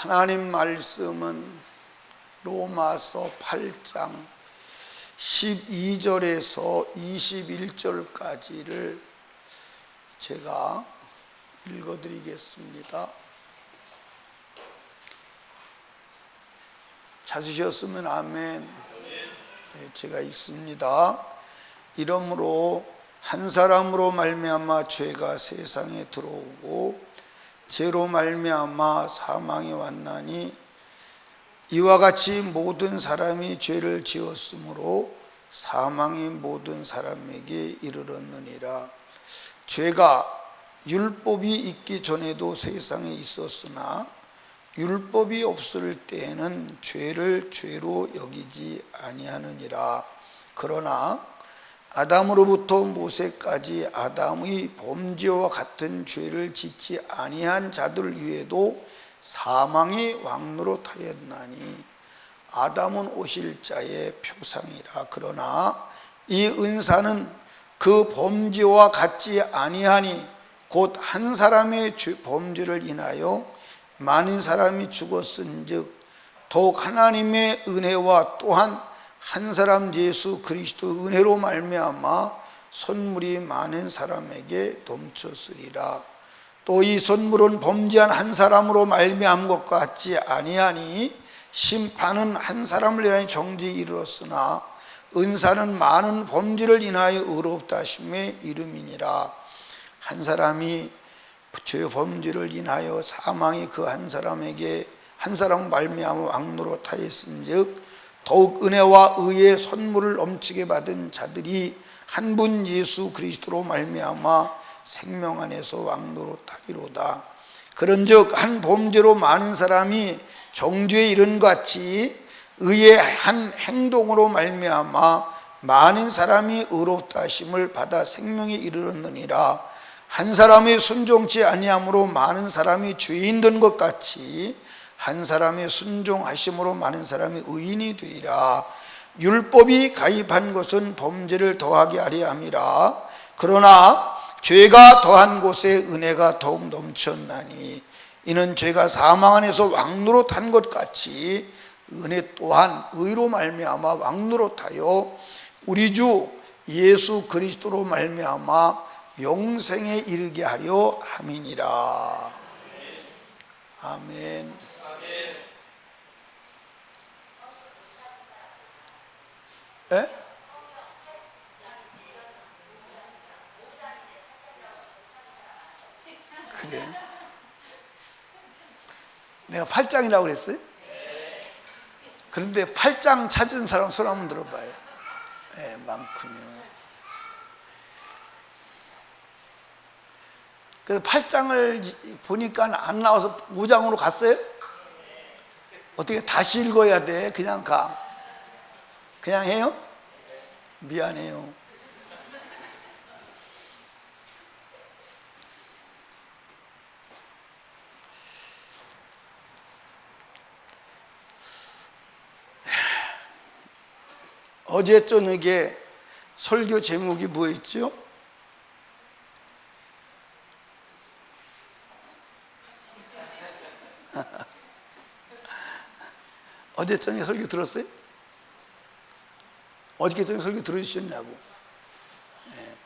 하나님 말씀은 로마서 8장 12절에서 21절까지를 제가 읽어드리겠습니다. 찾으셨으면 아멘. 네, 제가 읽습니다. 이러므로 한 사람으로 말미암아 죄가 세상에 들어오고 죄로 말미암아 사망이 왔나니 이와 같이 모든 사람이 죄를 지었으므로 사망이 모든 사람에게 이르렀느니라. 죄가 율법이 있기 전에도 세상에 있었으나 율법이 없을 때에는 죄를 죄로 여기지 아니하느니라. 그러나 아담으로부터 모세까지 아담의 범죄와 같은 죄를 짓지 아니한 자들 위에도 사망이 왕노릇하였나니 아담은 오실 자의 표상이라. 그러나 이 은사는 그 범죄와 같지 아니하니 곧 한 사람의 범죄를 인하여 많은 사람이 죽었은즉 더욱 하나님의 은혜와 또한 한 사람 예수 그리스도 은혜로 말미암아 선물이 많은 사람에게 넘쳤으리라. 또 이 선물은 범죄한 한 사람으로 말미암은 것과 같지 아니하니 심판은 한 사람을 위하여 정죄에 이르렀으나 은사는 많은 범죄를 인하여 의롭다 하심의 이름이니라. 한 사람이 죄 범죄를 인하여 사망이 그 한 사람에게 한 사람 말미암아 왕노릇하였은즉 더욱 은혜와 의의 선물을 넘치게 받은 자들이 한 분 예수 그리스도로 말미암아 생명 안에서 왕노릇하리로다. 그런즉 한 범죄로 많은 사람이 정죄에 이른 것 같이 의의 한 행동으로 말미암아 많은 사람이 의롭다 하심을 받아 생명에 이르렀느니라. 한 사람이 순종치 아니함으로 많은 사람이 죄인 된 것 같이 한 사람의 순종하심으로 많은 사람이 의인이 되리라. 율법이 가입한 것은 범죄를 더하게 하려 함이라. 그러나 죄가 더한 곳에 은혜가 더욱 넘쳤나니 이는 죄가 사망 안에서 왕노릇한 것 같이 은혜 또한 의로 말미암아 왕노릇하여 우리 주 예수 그리스도로 말미암아 영생에 이르게 하려 함이니라. 아멘. 에? 그래. 내가 8장이라고 그랬어요? 그런데 8장 찾은 사람 손 한번 들어봐요. 네, 많군요. 그래서 8장을 보니까 안 나와서 5장으로 갔어요? 어떻게 다시 읽어야 돼? 그냥 가. 그냥 해요? 미안해요. 어제 저녁에 설교 제목이 뭐였죠? 어제 저녁에 설교 들었어요? 어저께 저녁에 설교 들으셨냐고. 네.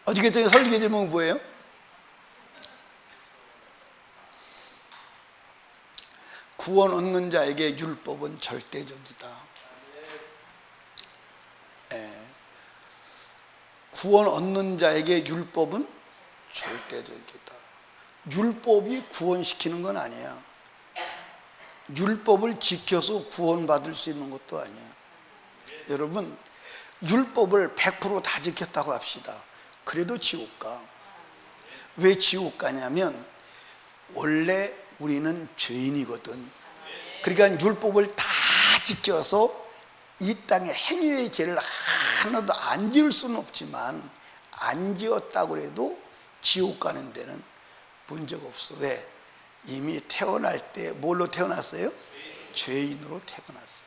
어저께 저녁에 설교 제목은 뭐예요? 구원 얻는 자에게 율법은 절대적이다. 네. 구원 얻는 자에게 율법은 절대적이다. 율법이 구원시키는 건 아니야. 율법을 지켜서 구원받을 수 있는 것도 아니야. 여러분, 율법을 100% 다 지켰다고 합시다. 그래도 지옥 가. 왜 지옥 가냐면 원래 우리는 죄인이거든. 그러니까 율법을 다 지켜서 이 땅에 행위의 죄를 하나도 안 지을 수는 없지만 안 지었다고 해도 지옥 가는 데는 문제가 없어. 왜? 이미 태어날 때 뭘로 태어났어요? 죄인으로 태어났어요.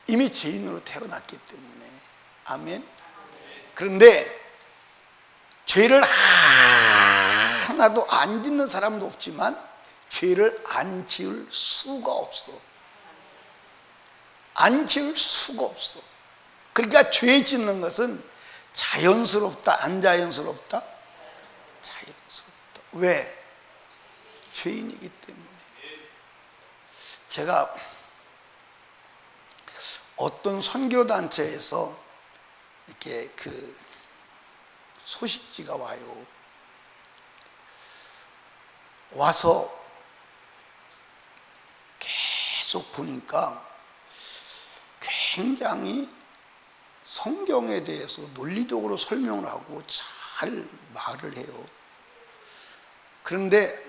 이미 죄인으로 태어났기 때문에. 아멘. 그런데 죄를 하나도 안 짓는 사람도 없지만 죄를 안 지을 수가 없어. 안 지을 수가 없어. 그러니까 죄 짓는 것은 자연스럽다, 안 자연스럽다? 자연스럽다. 왜? 죄인이기 때문에. 제가 어떤 선교단체에서 이렇게 소식지가 와요. 와서 계속 보니까 굉장히 성경에 대해서 논리적으로 설명을 하고 잘 말을 해요. 그런데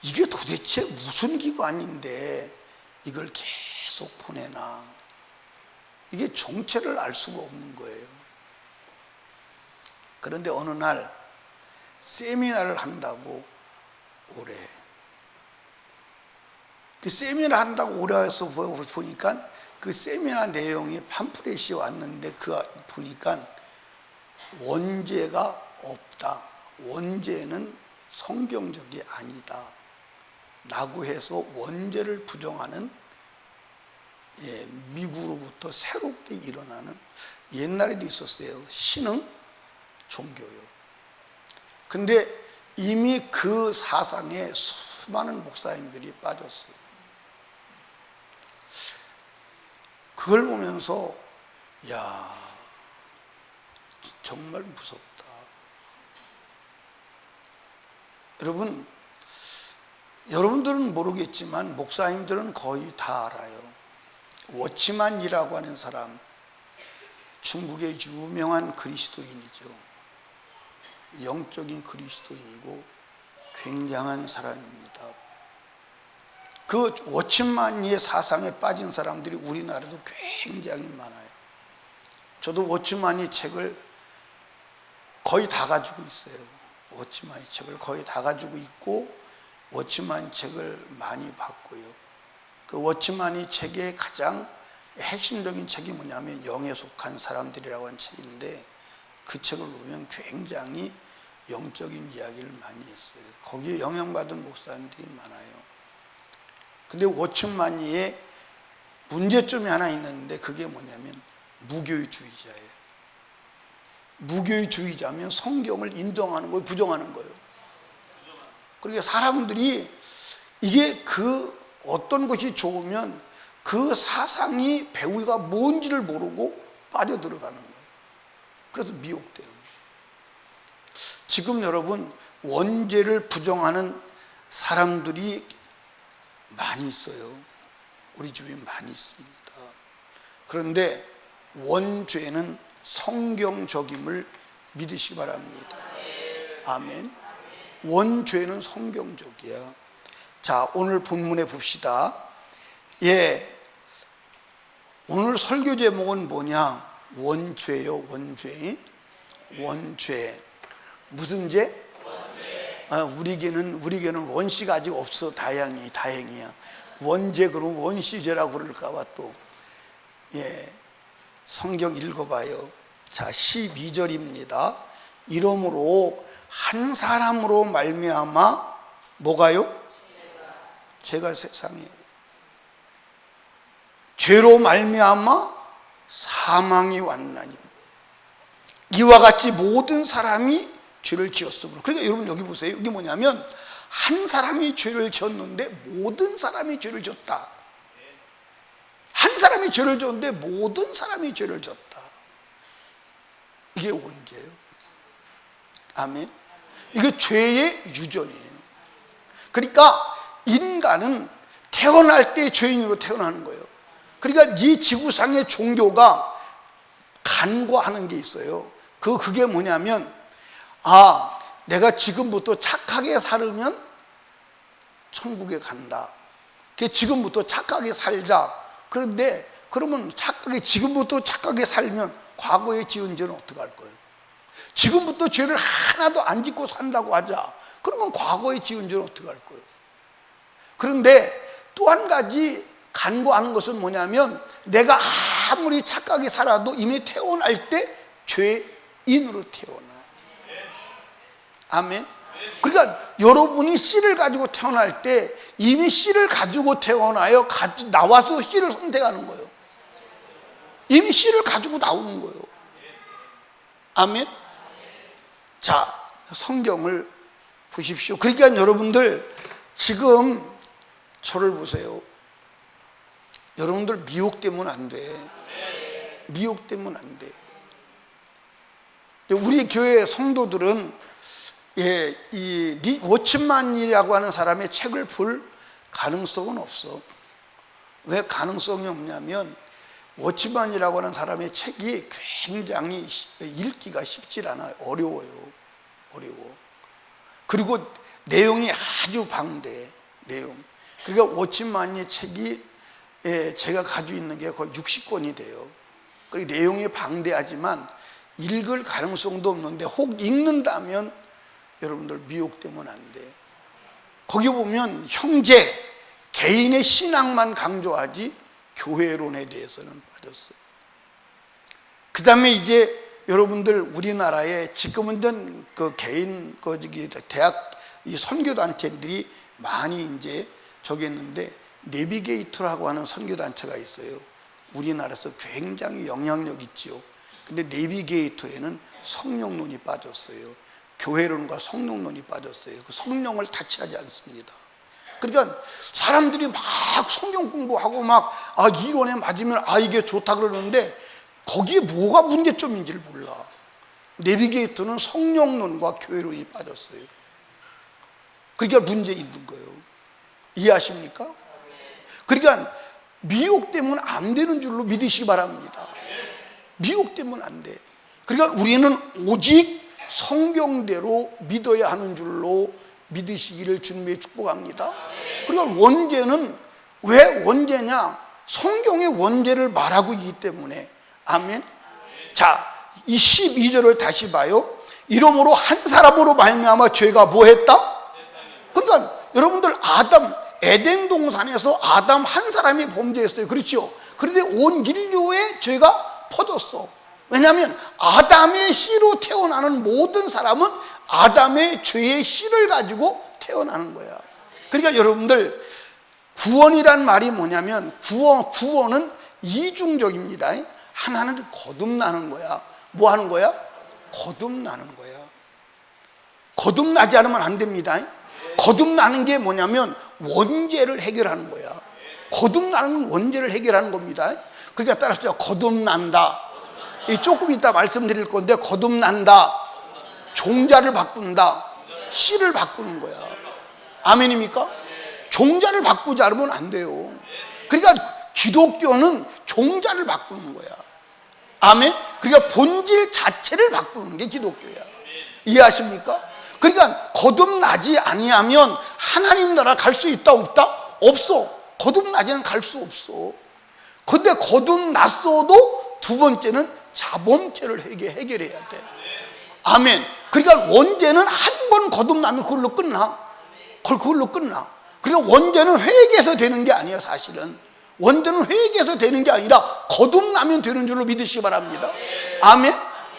이게 도대체 무슨 기관인데 이걸 계속 보내나. 이게 정체를 알 수가 없는 거예요. 그런데 어느 날 세미나를 한다고 오래. 그 세미나 한다고 오래 해서 보니까 그 세미나 내용이 팜프렛이 왔는데 보니까 원죄가 없다. 원죄는 성경적이 아니다. 라고 해서 원죄를 부정하는 미국으로부터 새롭게 일어나는, 옛날에도 있었어요. 신흥 종교요. 근데 이미 그 사상에 수많은 목사님들이 빠졌어요. 그걸 보면서 야, 정말 무섭다. 여러분들은 모르겠지만 목사님들은 거의 다 알아요. 워치만이라고 하는 사람, 중국의 유명한 그리스도인이죠. 영적인 그리스도인이고 굉장한 사람입니다. 그 워치만이의 사상에 빠진 사람들이 우리나라도 굉장히 많아요. 저도 워치만이 책을 거의 다 가지고 있어요. 워치만이 책을 거의 다 가지고 있고 워치만 책을 많이 봤고요. 그 워치만이 책의 가장 핵심적인 책이 뭐냐면 영에 속한 사람들이라고 하는 책인데, 그 책을 보면 굉장히 영적인 이야기를 많이 했어요. 거기에 영향받은 목사님들이 많아요. 근데 워치만이의 문제점이 하나 있는데 그게 뭐냐면 무교의주의자예요. 무교의주의자면 성경을 인정하는 거예요, 부정하는 거예요. 그러니까 사람들이 이게 어떤 것이 좋으면 그 사상이 배우가 뭔지를 모르고 빠져들어가는 거예요. 그래서 미혹되는 거예요. 지금 여러분, 원죄를 부정하는 사람들이 많이 있어요. 우리 주위에 많이 있습니다. 그런데 원죄는 성경적임을 믿으시기 바랍니다. 아멘. 원죄는 성경적이야. 자, 오늘 본문에 봅시다. 오늘 설교 제목은 뭐냐? 원죄요, 원죄. 원죄. 무슨 죄? 우리에게는 원씨가 아직 없어. 다행이야. 원죄, 그러면 원씨죄라고 그럴까봐 또. 성경 읽어봐요. 자, 12절입니다. 이러므로 한 사람으로 말미암아 뭐가요? 죄가 세상에, 죄로 말미암아 사망이 왔나니 이와 같이 모든 사람이 죄를 지었으므로. 그러니까 여러분 여기 보세요. 이게 뭐냐면 한 사람이 죄를 지었는데 모든 사람이 죄를 지었다. 한 사람이 죄를 지었는데 모든 사람이 죄를 지었다. 이게 원죄예요. 아멘. 이게 죄의 유전이에요. 그러니까 인간은 태어날 때 죄인으로 태어나는 거예요. 그러니까 이 지구상의 종교가 간과하는 게 있어요. 그게 뭐냐면, 내가 지금부터 착하게 살면 천국에 간다. 지금부터 착하게 살자. 그런데 그러면 지금부터 착하게 살면 과거에 지은 죄는 어떻게 할 거예요? 지금부터 죄를 하나도 안 짓고 산다고 하자. 그러면 과거에 지은 죄는 어떻게 할 거예요? 그런데 또 한 가지 간과하는 것은 뭐냐면, 내가 아무리 착하게 살아도 이미 태어날 때 죄인으로 태어나. 아멘. 그러니까 여러분이 씨를 가지고 태어날 때 이미 씨를 가지고 태어나요. 나와서 씨를 선택하는 거예요. 이미 씨를 가지고 나오는 거예요. 아멘. 자, 성경을 보십시오. 그러니까 여러분들 지금 저를 보세요. 여러분들 미혹되면 안 돼. 미혹되면 안 돼. 우리 교회 성도들은 이 워치만이라고 하는 사람의 책을 볼 가능성은 없어. 왜 가능성이 없냐면 워치만이라고 하는 사람의 책이 굉장히 읽기가 쉽지 않아요. 어려워요. 어려워. 그리고 내용이 아주 방대해. 내용. 그러니까 워치만의 책이 제가 가지고 있는 게 거의 60권이 돼요. 그리고 내용이 방대하지만 읽을 가능성도 없는데 혹 읽는다면 여러분들 미혹되면 안 돼. 거기 보면 형제, 개인의 신앙만 강조하지 교회론에 대해서는 빠졌어요. 그 다음에 이제 여러분들 우리나라에 지금은 그 개인 대학 이 선교단체들이 많이 이제 저기 했는데 내비게이터라고 하는 선교단체가 있어요. 우리나라에서 굉장히 영향력 있죠. 근데 내비게이터에는 성령론이 빠졌어요. 교회론과 성령론이 빠졌어요. 그 성령을 타치하지 않습니다. 그러니까 사람들이 막 성경 공부하고 막 이론에 맞으면 이게 좋다 그러는데 거기에 뭐가 문제점인지를 몰라. 내비게이터는 성령론과 교회론이 빠졌어요. 그러니까 문제 있는 거예요. 이해하십니까? 그러니까 미혹되면 안 되는 줄로 믿으시기 바랍니다. 미혹되면 안 돼. 그러니까 우리는 오직 성경대로 믿어야 하는 줄로 믿으시기를 주님의 축복합니다. 그러니까 원죄는 왜 원죄냐? 성경의 원죄를 말하고 있기 때문에. 아멘. 자, 이 12절을 다시 봐요. 이러므로 한 사람으로 말미암아 죄가 뭐 했다? 그러니까 여러분들 에덴 동산에서 아담 한 사람이 범죄했어요. 그렇죠? 그런데 온 인류의 죄가 퍼졌어. 왜냐하면 아담의 씨로 태어나는 모든 사람은 아담의 죄의 씨를 가지고 태어나는 거야. 그러니까 여러분들 구원이란 말이 뭐냐면 구원은 이중적입니다. 하나는 거듭나는 거야. 뭐 하는 거야? 거듭나는 거야. 거듭나지 않으면 안 됩니다. 거듭나는 게 뭐냐면 원죄를 해결하는 거야. 거듭나는 원죄를 해결하는 겁니다. 그러니까 따라서 거듭난다. 조금 이따 말씀드릴 건데 거듭난다. 종자를 바꾼다. 씨를 바꾸는 거야. 아멘입니까? 종자를 바꾸지 않으면 안 돼요. 그러니까 기독교는 종자를 바꾸는 거야. 아멘? 그러니까 본질 자체를 바꾸는 게 기독교야. 이해하십니까? 그러니까 거듭나지 아니하면 하나님 나라 갈 수 있다 없다? 없어. 거듭나지는 갈 수 없어. 근데 거듭났어도 두 번째는 자범죄를 해결해야 돼. 아멘. 그러니까 원죄는 한 번 거듭나면 그걸로 끝나. 그걸로 끝나. 그러니까 원죄는 회개해서 되는 게 아니야. 사실은 원죄는 회개해서 되는 게 아니라 거듭나면 되는 줄로 믿으시기 바랍니다. 아멘.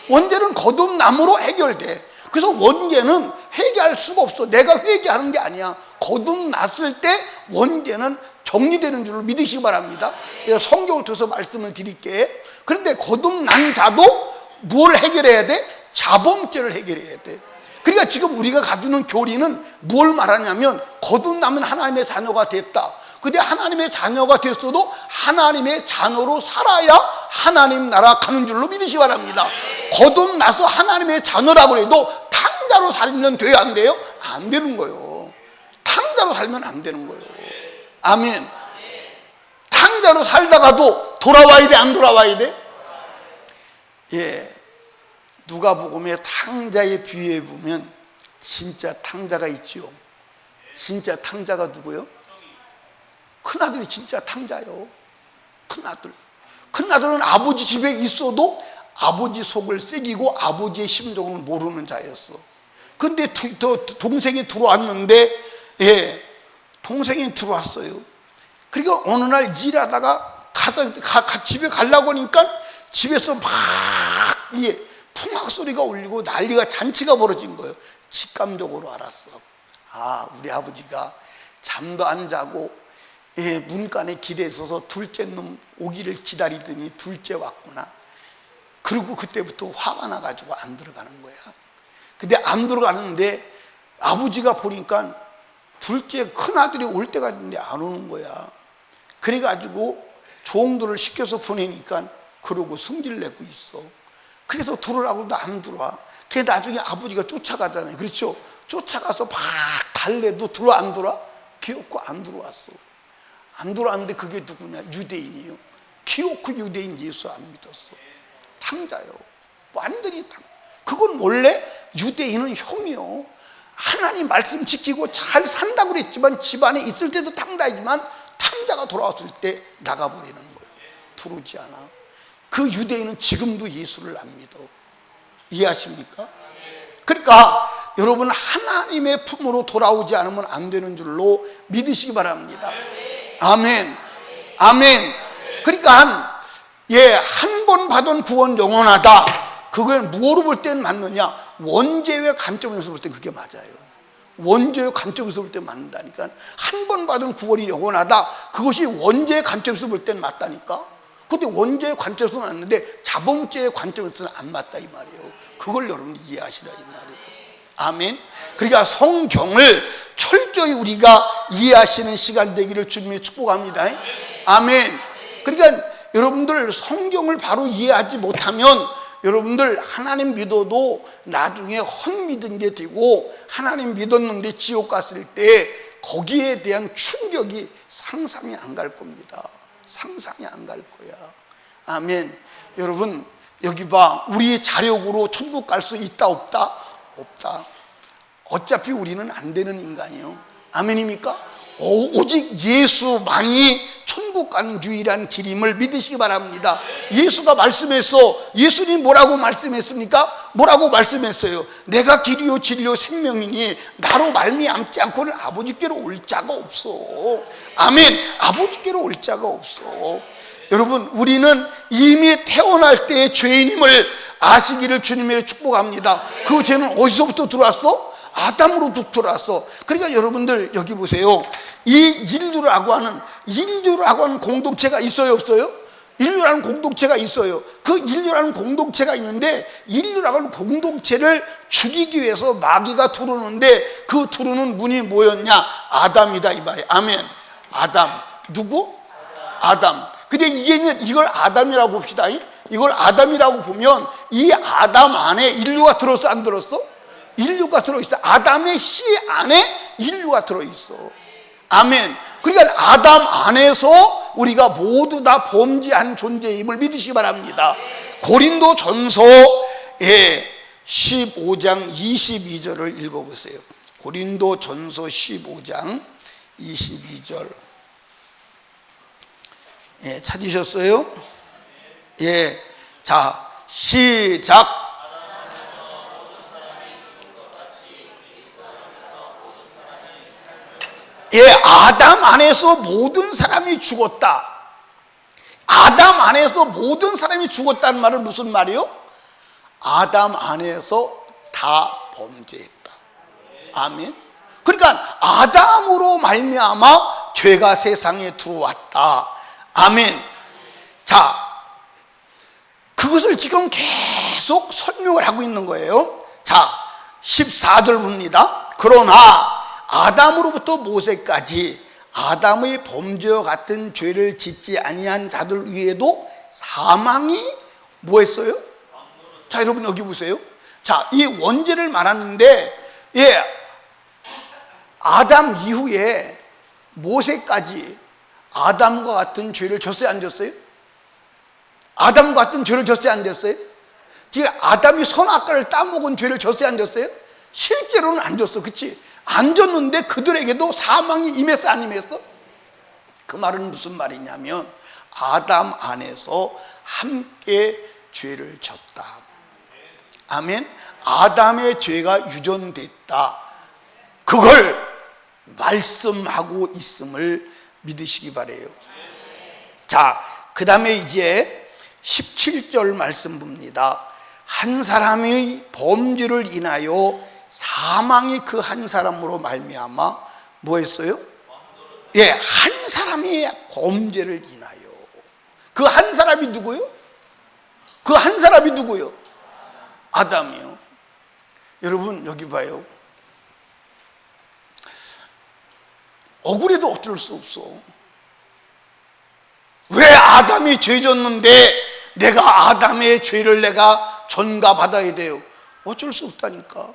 원죄는 거듭남으로 해결돼. 그래서 원죄는 회개할 수가 없어. 내가 회개하는 게 아니야. 거듭났을 때 원죄는 정리되는 줄로 믿으시기 바랍니다. 성경을 통해서 말씀을 드릴게. 그런데 거듭난 자도 뭘 해결해야 돼? 자범죄를 해결해야 돼. 그러니까 지금 우리가 가지는 교리는 뭘 말하냐면 거듭나면 하나님의 자녀가 됐다. 근데 하나님의 자녀가 됐어도 하나님의 자녀로 살아야 하나님 나라 가는 줄로 믿으시기 바랍니다. 거듭나서 하나님의 자녀라고 해도 탕자로 살면 돼요, 안 돼요? 안 되는 거예요. 탕자로 살면 안 되는 거예요. 아멘. 탕자로 살다가도 돌아와야 돼, 안 돌아와야 돼? 예. 누가복음의 탕자의 비유에 보면 진짜 탕자가 있죠. 진짜 탕자가 누구요? 큰아들이 진짜 탕자요. 큰아들. 큰아들은 아버지 집에 있어도 아버지 속을 새기고 아버지의 심정을 모르는 자였어. 근데 동생이 들어왔는데, 동생이 들어왔어요. 그러니까 어느 날 일하다가 집에 가려고 하니까 집에서 막 풍악 소리가 울리고 난리가 잔치가 벌어진 거예요. 직감적으로 알았어. 아, 우리 아버지가 잠도 안 자고 문간에 길에 서서 둘째 놈 오기를 기다리더니 둘째 왔구나. 그리고 그때부터 화가 나가지고 안 들어가는 거야. 근데 안 들어가는데 아버지가 보니까 둘째 큰아들이 올 때가 됐는데 안 오는 거야. 그래가지고 종들을 시켜서 보내니까 그러고 승질 내고 있어. 그래서 들어오라고도 안 들어와. 걔 나중에 아버지가 쫓아가잖아요. 그렇죠? 쫓아가서 막 달래도 들어와 안 들어와? 기어코 안 들어왔어. 안 들어왔는데 그게 누구냐? 유대인이요. 기어코 유대인 예수 안 믿었어. 탕자요. 완전히 탕. 그건 원래 유대인은 형이요. 하나님 말씀 지키고 잘 산다고 그랬지만 집안에 있을 때도 탕자이지만 탕자가 돌아왔을 때 나가버리는 거예요. 들어오지 않아. 그 유대인은 지금도 예수를 안 믿어. 이해하십니까? 그러니까 여러분 하나님의 품으로 돌아오지 않으면 안 되는 줄로 믿으시기 바랍니다. 아멘. 아멘. 그러니까 한 번 받은 구원 영원하다. 그걸 무엇으로 볼 때는 맞느냐? 원죄의 관점에서 볼 때 그게 맞아요. 원죄의 관점에서 볼 때 맞는다니까. 한 번 받은 구원이 영원하다. 그것이 원죄의 관점에서 볼 때는 맞다니까. 근데 원죄의 관점에서 맞는데 자범죄의 관점에서는 안 맞다 이 말이에요. 그걸 여러분 이해하시라 이 말이에요. 아멘. 그러니까 성경을 철저히 우리가 이해하시는 시간 되기를 주님이 축복합니다. 아멘. 그러니까 여러분들 성경을 바로 이해하지 못하면 여러분들 하나님 믿어도 나중에 헛믿은 게 되고 하나님 믿었는데 지옥 갔을 때 거기에 대한 충격이 상상이 안 갈 겁니다. 상상이 안 갈 거야. 아멘. 여러분 여기 봐. 우리의 자력으로 천국 갈 수 있다 없다? 없다. 어차피 우리는 안 되는 인간이에요. 아멘입니까? 오직 예수만이 천국 가는 유일한 길임을 믿으시기 바랍니다. 예수가 말씀했어. 예수님 뭐라고 말씀했습니까? 뭐라고 말씀했어요? 내가 길이요 진리요 생명이니 나로 말미암지 않고는 아버지께로 올 자가 없어. 아멘. 아버지께로 올 자가 없어. 여러분 우리는 이미 태어날 때의 죄인임을 아시기를 주님의 축복합니다. 그 죄는 어디서부터 들어왔어? 아담으로부터 들어왔어. 그러니까 여러분들 여기 보세요. 이 인류라고 하는 공동체가 있어요 없어요? 인류라는 공동체가 있어요. 그 인류라는 공동체가 있는데 인류라고 하는 공동체를 죽이기 위해서 마귀가 들어오는데 그 들어오는 문이 뭐였냐? 아담이다 이 말이에요. 아멘. 아담. 누구? 아담. 근데 이걸 아담이라고 봅시다. 이걸 아담이라고 보면 이 아담 안에 인류가 들었어 안 들었어? 인류가 들어있어. 아담의 씨 안에 인류가 들어있어. 아멘. 그러니까 아담 안에서 우리가 모두 다 범죄한 존재임을 믿으시기 바랍니다. 고린도 전서 15장 22절을 읽어보세요. 고린도 전서 15장 22절. 찾으셨어요? 자, 시작. 아담 안에서 모든 사람이 죽었다. 아담 안에서 모든 사람이 죽었다는 말은 무슨 말이요? 아담 안에서 다 범죄했다. 아멘. 그러니까 아담으로 말미암아 죄가 세상에 들어왔다. 아멘. 자, 그것을 지금 계속 설명을 하고 있는 거예요. 자, 14절 봅니다. 그러나 아담으로부터 모세까지 아담의 범죄와 같은 죄를 짓지 아니한 자들 위에도 사망이 뭐 했어요? 자, 여러분 여기 보세요. 자, 이 원죄를 말하는데 아담 이후에 모세까지 아담과 같은 죄를 졌어요 안 졌어요? 아담과 같은 죄를 졌어요 안 졌어요? 지금 아담이 선악과를 따먹은 죄를 졌어요 안 졌어요? 실제로는 안 졌어. 그치? 안 졌는데 그들에게도 사망이 임했어 안 임했어? 그 말은 무슨 말이냐면 아담 안에서 함께 죄를 졌다. 아멘. 아담의 죄가 유전됐다. 그걸 말씀하고 있음을 믿으시기 바래요. 자, 그 다음에 이제 17절 말씀 봅니다. 한 사람의 범죄를 인하여 사망이 그 한 사람으로 말미암아 뭐 했어요? 예, 한 사람이 범죄를 인하여. 그 한 사람이 누구요? 그 한 사람이 누구요? 아담이요. 여러분 여기 봐요. 억울해도 어쩔 수 없어. 왜 아담이 죄 졌는데 내가 아담의 죄를 내가 전가받아야 돼요? 어쩔 수 없다니까.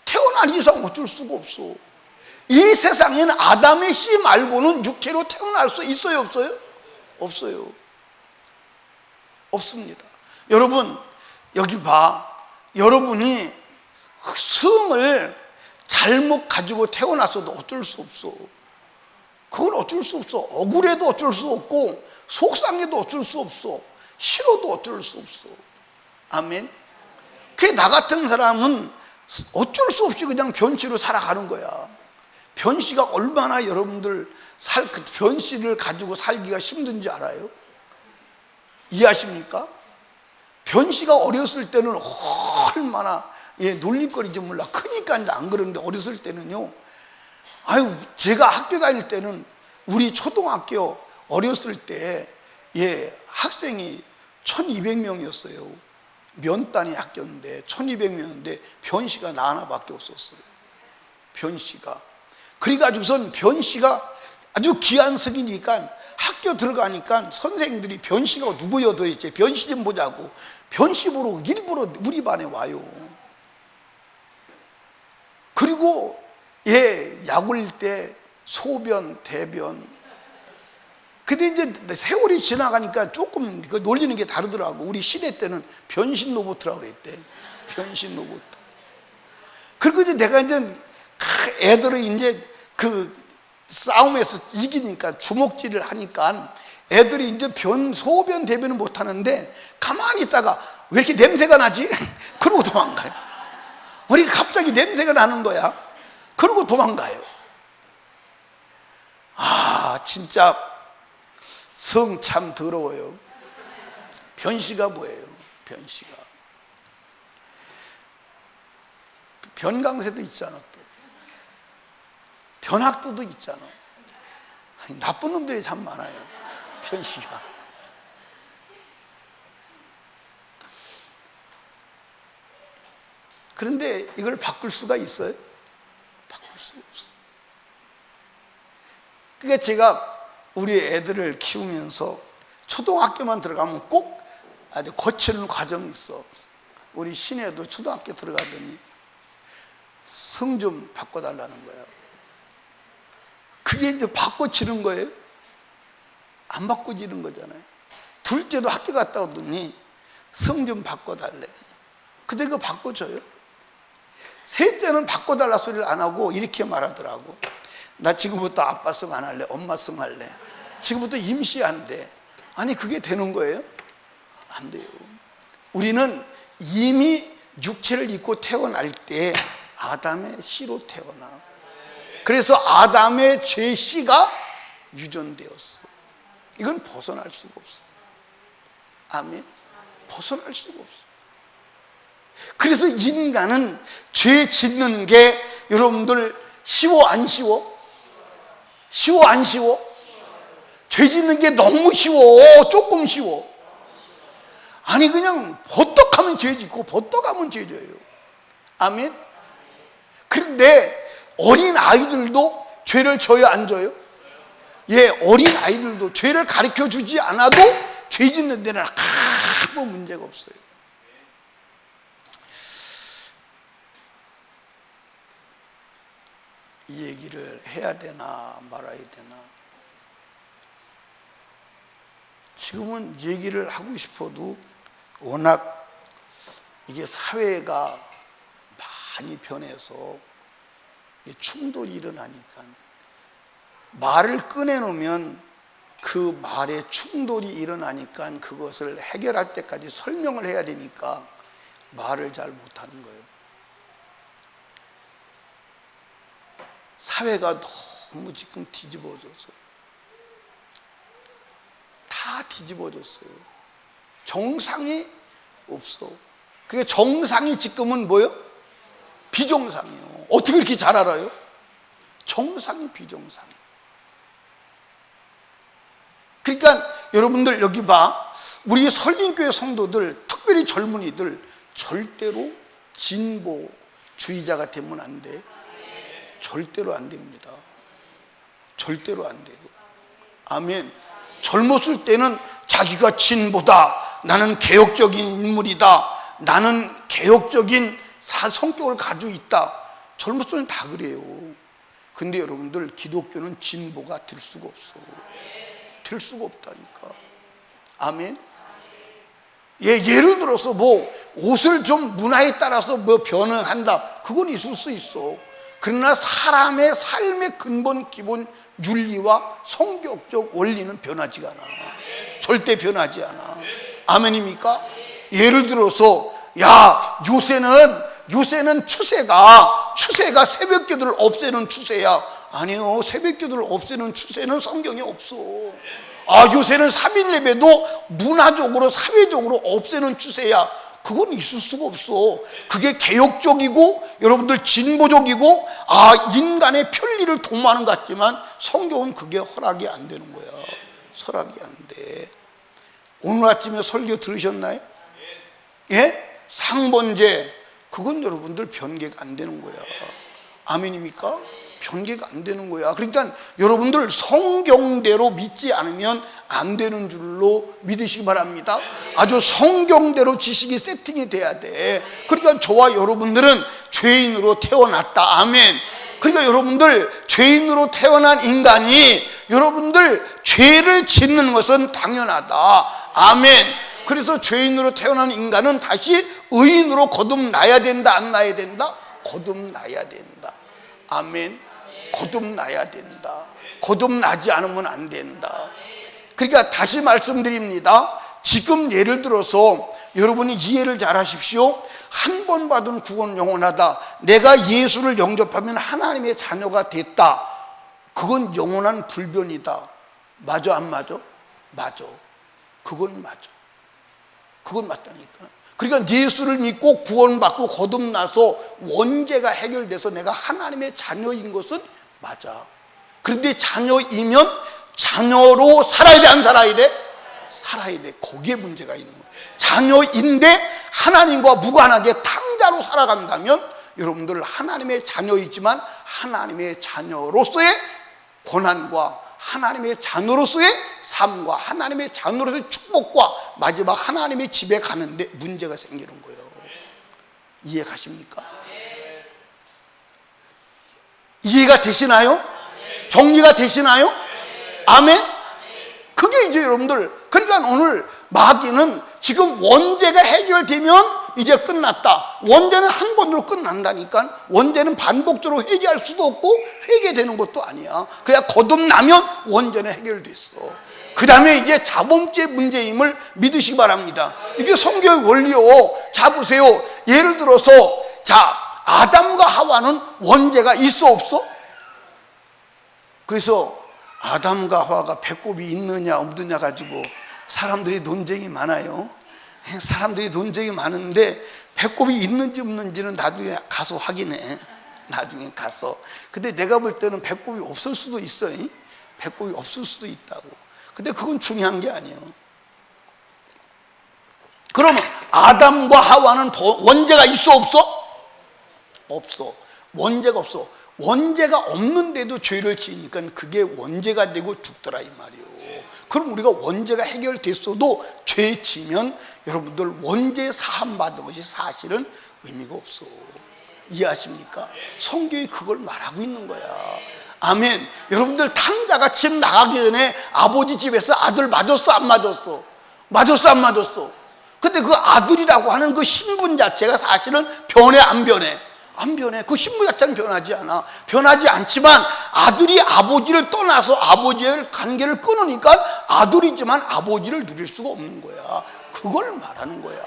태어난 이상 어쩔 수가 없어. 이 세상에는 아담의 씨 말고는 육체로 태어날 수 있어요, 없어요? 없어요. 없습니다. 여러분 여기 봐. 여러분이 성을 잘못 가지고 태어났어도 어쩔 수 없어. 그건 어쩔 수 없어. 억울해도 어쩔 수 없고 속상해도 어쩔 수 없어. 싫어도 어쩔 수 없어. 아멘. 그게 나 같은 사람은 어쩔 수 없이 그냥 변씨로 살아가는 거야. 변씨가 얼마나 여러분들 그 변씨를 가지고 살기가 힘든지 알아요? 이해하십니까? 변씨가 어렸을 때는 얼마나 놀림거리지 몰라. 크니까 이제 안 그러는데 어렸을 때는요. 아유, 제가 학교 다닐 때는 우리 초등학교 어렸을 때 학생이 1200명이었어요. 면단위 학교인데 1200명인데 변씨가 나 하나밖에 없었어요. 변씨가. 그래가지고선 변씨가 아주 귀한 성이니까 학교 들어가니까 선생님들이 변씨가 누구여 도대체 변씨 좀 보자고 변씨 보러 일부러 우리 반에 와요. 그리고 약올 때 소변, 대변. 근데 이제 세월이 지나가니까 조금 그 놀리는 게 다르더라고. 우리 시대 때는 변신 로봇이라고 그랬대. 변신 로봇. 그리고 이제 내가 이제 애들을 이제 그 싸움에서 이기니까 주먹질을 하니까 애들이 이제 소변, 대변을 못 하는데 가만히 있다가 왜 이렇게 냄새가 나지? 그러고 도망가요. 우리가 갑자기 냄새가 나는 거야. 그러고 도망가요. 아, 진짜 성 참 더러워요. 변씨가 뭐예요? 변씨가. 변강세도 있잖아 또. 변학도도 있잖아. 아니, 나쁜 놈들이 참 많아요. 변씨가. 그런데 이걸 바꿀 수가 있어요? 바꿀 수가 없어. 그러니까 제가 우리 애들을 키우면서 초등학교만 들어가면 꼭 아주 거치는 과정이 있어. 우리 신혜도 초등학교 들어가더니 성 좀 바꿔달라는 거야. 그게 이제 바꿔치는 거예요? 안 바꿔지는 거잖아요. 둘째도 학교 갔다 오더니 성 좀 바꿔달래. 근데 그거 바꿔줘요? 셋째는 바꿔달라 소리를 안 하고 이렇게 말하더라고. 나 지금부터 아빠 성 안 할래. 엄마 성 할래. 지금부터 임시한대. 아니 그게 되는 거예요? 안 돼요. 우리는 이미 육체를 입고 태어날 때 아담의 씨로 태어나. 그래서 아담의 죄 씨가 유전되었어. 이건 벗어날 수가 없어. 아멘. 벗어날 수가 없어. 그래서 인간은 죄 짓는 게 여러분들 쉬워 안 쉬워? 쉬워 안 쉬워? 죄 짓는 게 너무 쉬워? 조금 쉬워? 아니 그냥 버떡하면 죄 짓고 버떡하면 죄 져요. 아멘. 그런데 어린 아이들도 죄를 져요 안 져요? 어린 아이들도 죄를 가르쳐 주지 않아도 죄 짓는 데는 아무 문제가 없어요. 이 얘기를 해야 되나 말아야 되나. 지금은 얘기를 하고 싶어도 워낙 이게 사회가 많이 변해서 충돌이 일어나니까 말을 꺼내놓으면 그 말에 충돌이 일어나니까 그것을 해결할 때까지 설명을 해야 되니까 말을 잘 못하는 거예요. 사회가 너무 지금 뒤집어졌어요. 다 뒤집어졌어요. 정상이 없어. 그게 정상이 지금은 뭐예요? 비정상이에요. 어떻게 이렇게 잘 알아요? 정상이 비정상이에요. 그러니까 여러분들 여기 봐, 우리 설린교회 성도들, 특별히 젊은이들 절대로 진보주의자가 되면 안 돼. 절대로 안 됩니다. 절대로 안 돼요. 아멘. 젊었을 때는 자기가 진보다, 나는 개혁적인 인물이다, 나는 개혁적인 성격을 가지고 있다. 젊었을 때는 다 그래요. 근데 여러분들 기독교는 진보가 될 수가 없어. 될 수가 없다니까. 아멘. 예를 들어서 뭐 옷을 좀 문화에 따라서 뭐 변형한다, 그건 있을 수 있어. 그러나 사람의 삶의 근본 기본 윤리와 성격적 원리는 변하지가 않아. 절대 변하지 않아. 아멘입니까? 예를 들어서 요새는 추세가 새벽기도를 없애는 추세야. 아니요, 새벽기도를 없애는 추세는 성경에 없어. 요새는 3일 예배도 문화적으로 사회적으로 없애는 추세야. 그건 있을 수가 없어. 그게 개혁적이고 여러분들 진보적이고 인간의 편리를 도모하는 것 같지만 성경은 그게 허락이 안 되는 거야. 허락이 안 돼. 오늘 아침에 설교 들으셨나요? 예? 상번제, 그건 여러분들 변개가 안 되는 거야. 아멘입니까? 변개가 안 되는 거야. 그러니까 여러분들 성경대로 믿지 않으면 안 되는 줄로 믿으시기 바랍니다. 아주 성경대로 지식이 세팅이 돼야 돼. 그러니까 저와 여러분들은 죄인으로 태어났다. 아멘. 그러니까 여러분들 죄인으로 태어난 인간이 여러분들 죄를 짓는 것은 당연하다. 아멘. 그래서 죄인으로 태어난 인간은 다시 의인으로 거듭나야 된다, 안 나야 된다? 거듭나야 된다. 아멘. 거듭나야 된다. 거듭나지 않으면 안 된다. 그러니까 다시 말씀드립니다. 지금 예를 들어서 여러분이 이해를 잘 하십시오. 한 번 받은 구원은 영원하다. 내가 예수를 영접하면 하나님의 자녀가 됐다. 그건 영원한 불변이다. 맞아, 안 맞아? 맞아. 그건 맞아. 그건 맞다니까. 그러니까 예수를 믿고 구원받고 거듭나서 원죄가 해결돼서 내가 하나님의 자녀인 것은 맞아. 그런데 자녀이면 자녀로 살아야 돼, 안 살아야 돼? 살아야 돼. 거기에 문제가 있는 거예요. 자녀인데 하나님과 무관하게 탕자로 살아간다면 여러분들 하나님의 자녀이지만 하나님의 자녀로서의 권한과 하나님의 자녀로서의 삶과 하나님의 자녀로서의 축복과 마지막 하나님의 집에 가는데 문제가 생기는 거예요. 이해가십니까? 이해가 되시나요? 정리가 되시나요? 아멘? 그게 이제 여러분들, 그러니까 오늘 마귀는 지금 원죄가 해결되면 이제 끝났다. 원죄는 한 번으로 끝난다니까. 원죄는 반복적으로 회개할 수도 없고 회개되는 것도 아니야. 그냥 거듭나면 원죄는 해결됐어. 그 다음에 이제 자범죄 문제임을 믿으시기 바랍니다. 이게 성경의 원리요. 자 보세요. 예를 들어서 아담과 하와는 원죄가 있어 없어? 그래서 아담과 하와가 배꼽이 있느냐 없느냐 가지고 사람들이 논쟁이 많아요. 사람들이 논쟁이 많은데 배꼽이 있는지 없는지는 나중에 가서 확인해. 나중에 가서. 근데 내가 볼 때는 배꼽이 없을 수도 있어. 배꼽이 없을 수도 있다고. 근데 그건 중요한 게 아니에요. 그러면 아담과 하와는 원죄가 있어 없어? 없어. 원죄가 없어. 원죄가 없는데도 죄를 지으니까 그게 원죄가 되고 죽더라 이 말이에요. 그럼 우리가 원죄가 해결됐어도 죄 지면 여러분들 원죄 사함 받은 것이 사실은 의미가 없어. 이해하십니까? 성경이 그걸 말하고 있는 거야. 아멘. 여러분들 탕자가 집 나가기 전에 아버지 집에서 아들 맞았어 안 맞았어? 맞았어 안 맞았어? 근데 그 아들이라고 하는 그 신분 자체가 사실은 변해 안 변해? 안 변해. 그 신분 자체는 변하지 않아. 변하지 않지만 아들이 아버지를 떠나서 아버지의 관계를 끊으니까 아들이지만 아버지를 누릴 수가 없는 거야. 그걸 말하는 거야.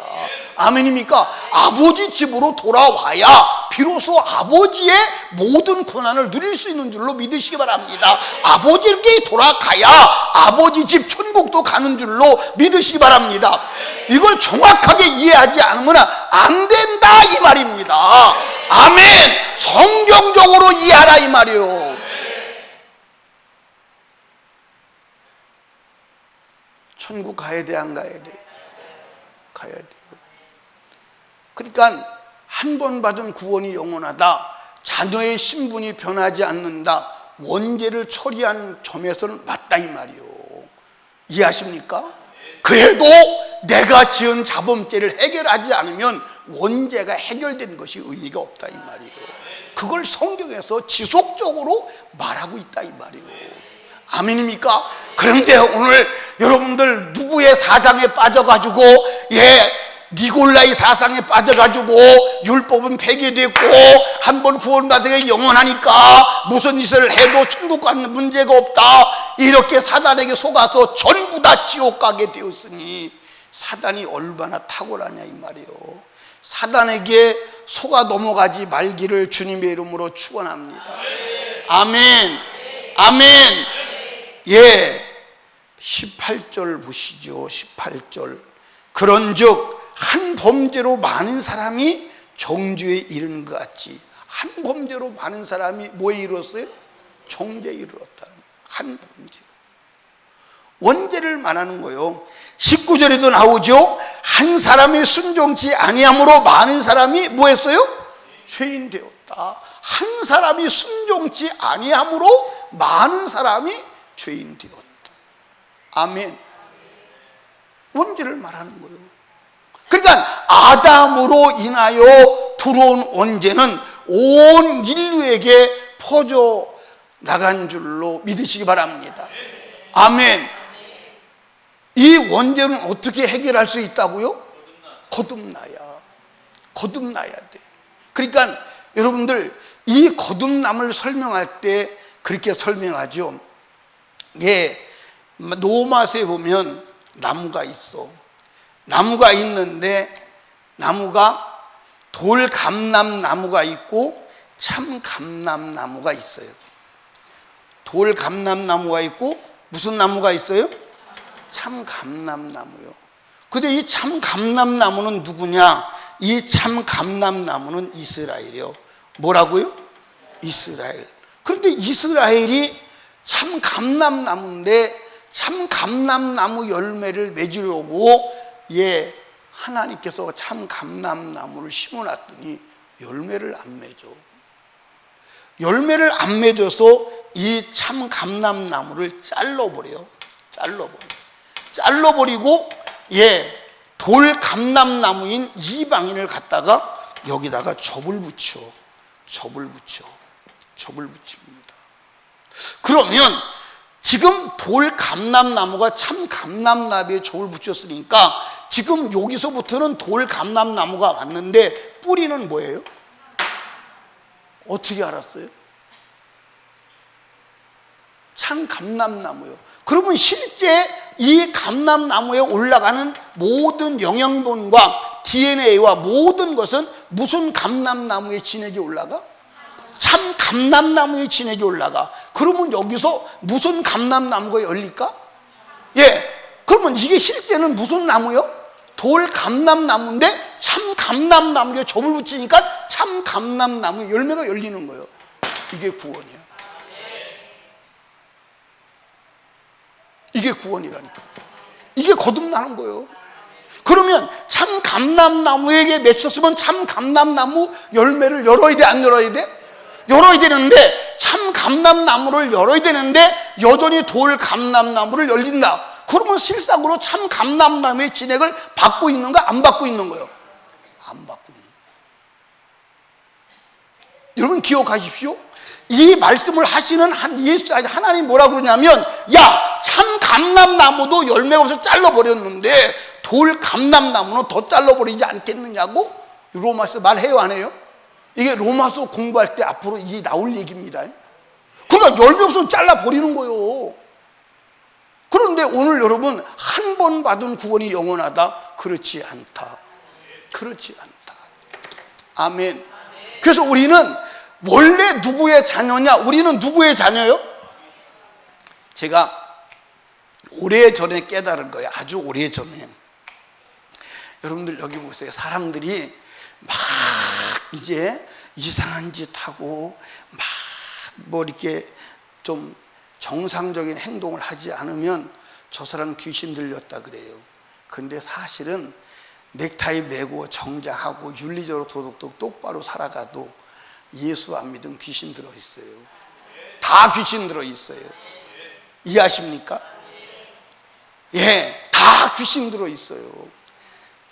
아멘입니까? 아버지 집으로 돌아와야 비로소 아버지의 모든 권한을 누릴 수 있는 줄로 믿으시기 바랍니다. 아버지께 돌아가야 아버지 집 천국도 가는 줄로 믿으시기 바랍니다. 이걸 정확하게 이해하지 않으면 안 된다 이 말입니다. 아멘. 성경적으로 이해하라 이 말이에요. 천국 가야 돼, 안 가야 돼? 가야 돼요. 그러니까 한 번 받은 구원이 영원하다, 자녀의 신분이 변하지 않는다, 원죄를 처리한 점에서는 맞다 이 말이요. 이해하십니까? 그래도 내가 지은 자범죄를 해결하지 않으면 원죄가 해결된 것이 의미가 없다 이 말이에요. 그걸 성경에서 지속적으로 말하고 있다 이 말이에요. 아멘입니까? 그런데 오늘 여러분들 누구의 사장에 빠져가지고 니골라의 사상에 빠져가지고 율법은 폐기됐고 한 번 구원받으게 영원하니까 무슨 짓을 해도 천국 가는 문제가 없다, 이렇게 사단에게 속아서 전부 다 지옥 가게 되었으니 사단이 얼마나 탁월하냐 이 말이에요. 사단에게 속아 넘어가지 말기를 주님의 이름으로 축원합니다. 아멘. 아멘. 18절 보시죠. 18절. 그런즉 한 범죄로 많은 사람이 정죄에 이르는 것 같이, 한 범죄로 많은 사람이 뭐에 이르렀어요? 정죄에 이르렀다는 거예요. 한 범죄로. 원죄를 말하는 거예요. 19절에도 나오죠. 한 사람이 순종치 아니함으로 많은 사람이 뭐 했어요? 죄인 되었다. 한 사람이 순종치 아니함으로 많은 사람이 죄인 되었다. 아멘. 원죄를 말하는 거예요. 그러니까 아담으로 인하여 들어온 원죄는 온 인류에게 퍼져 나간 줄로 믿으시기 바랍니다. 아멘. 이 원죄는 어떻게 해결할 수 있다고요? 거듭나야 돼. 그러니까 여러분들 이 거듭남을 설명할 때 그렇게 설명하죠. 로마서에 보면 나무가 있어. 나무가 있는데 나무가 돌 감람나무가 있고 참 감람나무가 있어요. 돌 감람나무가 있고 무슨 나무가 있어요? 참 감람나무요. 근데 이 참 감람나무는 누구냐? 이 참 감람나무는 이스라엘이요. 뭐라고요? 이스라엘. 그런데 이스라엘이 참 감람나무인데 참 감람나무 열매를 맺으려고 하나님께서 참 감람나무를 심어놨더니 열매를 안 맺어. 열매를 안 맺어서 이 참 감람나무를 잘라버려요. 잘라버리고 돌 감람나무인 이방인을 갖다가 여기다가 접을 붙입니다. 그러면 지금 돌 감람나무가 참 감람나무에 접을 붙였으니까 지금 여기서부터는 돌 감람나무가 왔는데 뿌리는 뭐예요? 어떻게 알았어요? 참 감람나무요. 그러면 실제 이 감람나무에 올라가는 모든 영양분과 DNA와 모든 것은 무슨 감람나무의 진액이 올라가? 참 감람나무의 진액이 올라가. 그러면 여기서 무슨 감람나무가 열릴까? 그러면 이게 실제는 무슨 나무요? 돌 감람나무인데 참 감람나무에 접을 붙이니까 참 감람나무에 열매가 열리는 거예요. 이게 구원이야. 이게 구원이라니까. 이게 거듭나는 거예요. 그러면 참 감람나무에게 맺혔으면 참 감람나무 열매를 열어야 돼, 안 열어야 돼? 열어야 되는데 참 감람나무를 열어야 되는데 여전히 돌 감람나무를 열린다. 그러면 실상으로 참 감람나무의 진액을 받고 있는가, 안 받고 있는 거예요? 안 받고 있는 거예요. 여러분 기억하십시오. 이 말씀을 하시는 하나님 뭐라고 그러냐면, 참 감람나무도 열매가 없어서 잘라버렸는데 돌 감람나무는 더 잘라버리지 않겠느냐고 로마서 말해요, 안 해요? 이게 로마서 공부할 때 앞으로 이게 나올 얘기입니다. 그러니까 열매 없어서 잘라버리는 거예요. 그런데 오늘 여러분, 한 번 받은 구원이 영원하다? 그렇지 않다. 아멘. 그래서 우리는 원래 누구의 자녀냐? 우리는 누구의 자녀요? 제가 오래전에 깨달은 거예요. 아주 오래전에. 여러분들 여기 보세요. 사람들이 막 이제 이상한 짓 하고 막 뭐 이렇게 좀 정상적인 행동을 하지 않으면 저 사람 귀신 들렸다 그래요. 근데 사실은 넥타이 매고 정장하고 윤리적으로 도덕도 똑바로 살아가도 예수 안 믿은 귀신 들어있어요. 다 귀신 들어있어요. 이해하십니까? 예, 다 귀신 들어있어요.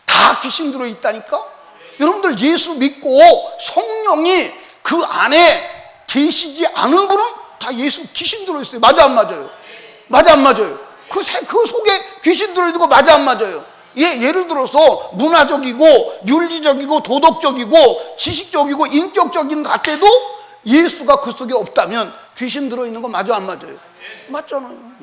다 귀신 들어있다니까? 여러분들 예수 믿고 성령이 그 안에 계시지 않은 분은 다 예수 귀신 들어있어요. 맞아 안 맞아요? 맞아 안 맞아요? 그 속에 귀신 들어있는 거 맞아 안 맞아요? 예를 들어서 문화적이고 윤리적이고 도덕적이고 지식적이고 인격적인 것 같아도 예수가 그 속에 없다면 귀신 들어있는 거 맞아 안 맞아요? 맞잖아요.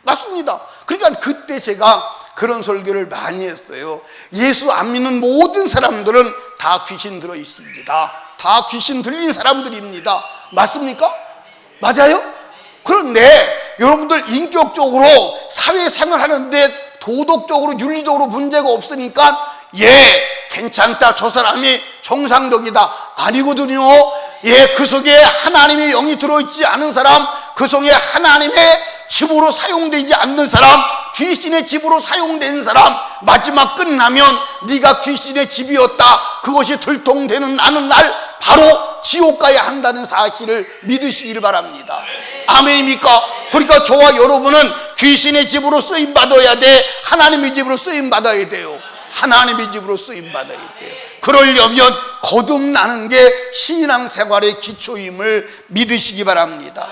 맞습니다. 그러니까 그때 제가 그런 설교를 많이 했어요. 예수 안 믿는 모든 사람들은 다 귀신 들어 있습니다. 다 귀신 들린 사람들입니다. 맞습니까? 맞아요? 그런데 여러분들 인격적으로 사회생활 하는데 도덕적으로 윤리적으로 문제가 없으니까 괜찮다, 저 사람이 정상적이다. 아니거든요. 그 속에 하나님의 영이 들어있지 않은 사람, 그 속에 하나님의 집으로 사용되지 않는 사람, 귀신의 집으로 사용된 사람, 마지막 끝나면 네가 귀신의 집이었다, 그것이 들통되는 나는 날 바로 지옥 가야 한다는 사실을 믿으시길 바랍니다. 아멘입니까? 그러니까 저와 여러분은 귀신의 집으로 쓰임받아야 돼? 하나님의 집으로 쓰임받아야 돼요? 하나님의 집으로 쓰임받아야 돼요. 그러려면 거듭나는 게 신앙생활의 기초임을 믿으시기 바랍니다.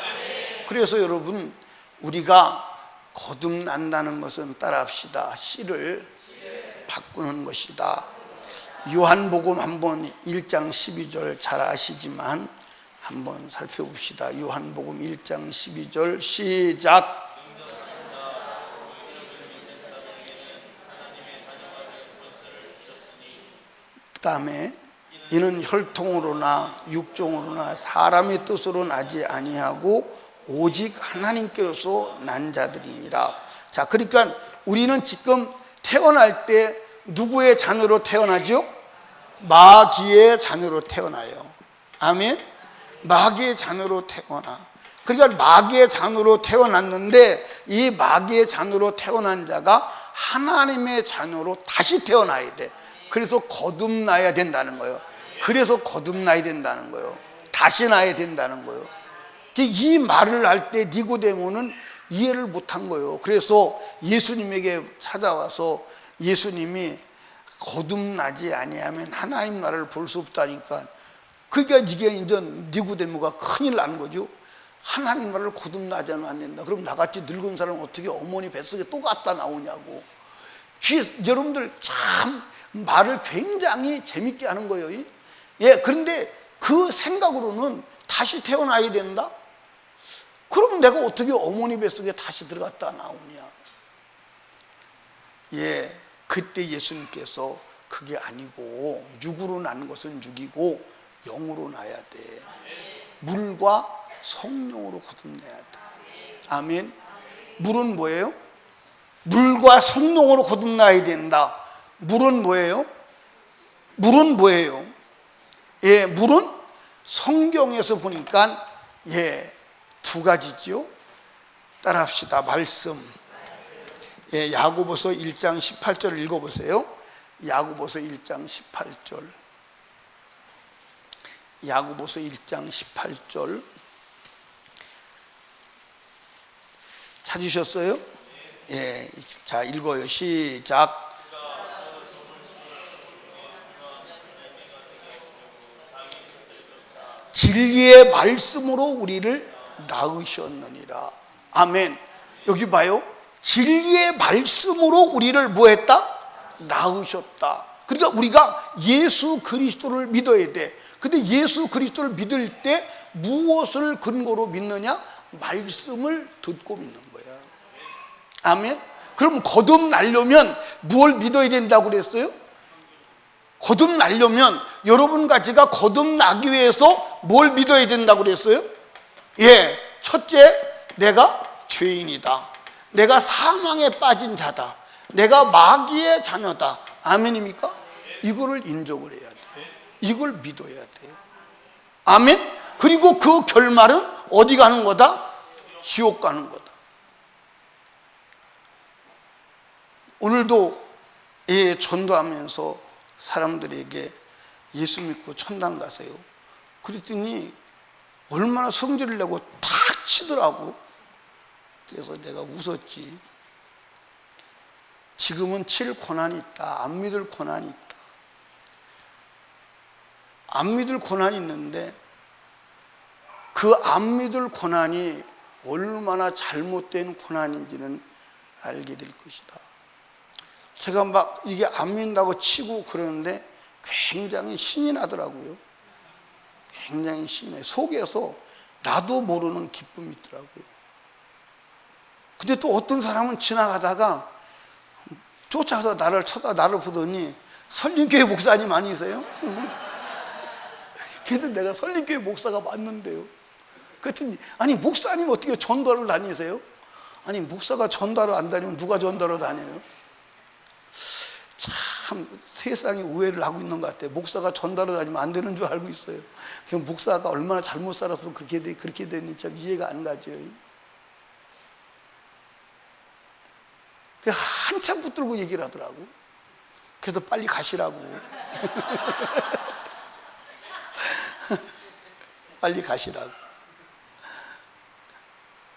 그래서 여러분, 우리가 거듭난다는 것은 따라합시다. 씨를 바꾸는 것이다. 요한복음 한번 1장 12절 잘 아시지만 한번 살펴봅시다. 요한복음 1장 12절 시작. 그 다음에 이는 혈통으로나 육종으로나 사람의 뜻으로 나지 아니하고 오직 하나님께로서 난 자들이니라. 자, 그러니까 우리는 지금 태어날 때 누구의 자녀로 태어나죠? 마귀의 자녀로 태어나요. 아멘. 마귀의 자녀로 태어나. 그러니까 마귀의 자녀로 태어났는데 이 마귀의 자녀로 태어난 자가 하나님의 자녀로 다시 태어나야 돼. 그래서 거듭나야 된다는 거예요. 그래서 거듭나야 된다는 거예요. 다시 나야 된다는 거예요. 이 말을 할 때 니고데모는 이해를 못한 거예요. 그래서 예수님에게 찾아와서 예수님이 거듭나지 아니하면 하나님 나라를 볼 수 없다니까. 그러니까 이게 이제 니고데모가 큰일 난 거죠. 하나님 나라를 거듭나지 않는다. 그럼 나같이 늙은 사람은 어떻게 어머니 뱃속에 또 갔다 나오냐고. 여러분들 참 말을 굉장히 재밌게 하는 거예요. 그런데 그 생각으로는 다시 태어나야 된다? 그럼 내가 어떻게 어머니 뱃속에 다시 들어갔다 나오냐? 그때 예수님께서 그게 아니고 육으로 난 것은 육이고 영으로 나야 돼. 물과 성령으로 거듭나야 돼. 아멘. 물은 뭐예요? 물과 성령으로 거듭나야 된다. 물은 뭐예요? 물은 뭐예요? 물은 성경에서 보니까 두 가지죠. 따라합시다. 말씀. 야고보서 1장 18절을 읽어보세요. 야고보서 1장 18절. 야고보서 1장 18절. 찾으셨어요? 자, 읽어요. 시작. 진리의 말씀으로 우리를 낳으셨느니라. 아멘. 여기 봐요. 진리의 말씀으로 우리를 뭐 했다? 낳으셨다. 그러니까 우리가 예수 그리스도를 믿어야 돼. 근데 예수 그리스도를 믿을 때 무엇을 근거로 믿느냐? 말씀을 듣고 믿는 거야. 아멘. 그럼 거듭나려면 무엇을 믿어야 된다고 그랬어요? 거듭나려면 여러분과 제가 거듭나기 위해서 뭘 믿어야 된다고 그랬어요? 첫째, 내가 죄인이다. 내가 사망에 빠진 자다. 내가 마귀의 자녀다. 아멘입니까? 이거를 인정을 해야 돼요. 이걸 믿어야 돼요. 아멘? 그리고 그 결말은 어디 가는 거다? 지옥 가는 거다. 오늘도 전도하면서 사람들에게 예수 믿고 천당 가세요. 그랬더니 얼마나 성질을 내고 탁 치더라고. 그래서 내가 웃었지. 지금은 칠 고난이 있다. 안 믿을 고난이 있다. 안 믿을 고난이 있는데 그 안 믿을 고난이 얼마나 잘못된 고난인지는 알게 될 것이다. 제가 막 이게 안 믿는다고 치고 그러는데 굉장히 신이 나더라고요. 굉장히 신이 나요. 속에서 나도 모르는 기쁨이 있더라고요. 근데 또 어떤 사람은 지나가다가 쫓아서 나를 보더니 설림교회 목사님 아니세요? 그래도 내가 설림교회 목사가 맞는데요. 그랬더니 아니 목사님 어떻게 전도를 다니세요? 아니 목사가 전도를 안 다니면 누가 전도를 다녀요? 참 세상이 오해를 하고 있는 것 같아요. 목사가 전도를 다니면 안 되는 줄 알고 있어요. 그럼 목사가 얼마나 잘못 살아서 그렇게 되는지 참 이해가 안 가죠. 한참 붙들고 얘기를 하더라고. 그래서 빨리 가시라고. 빨리 가시라고.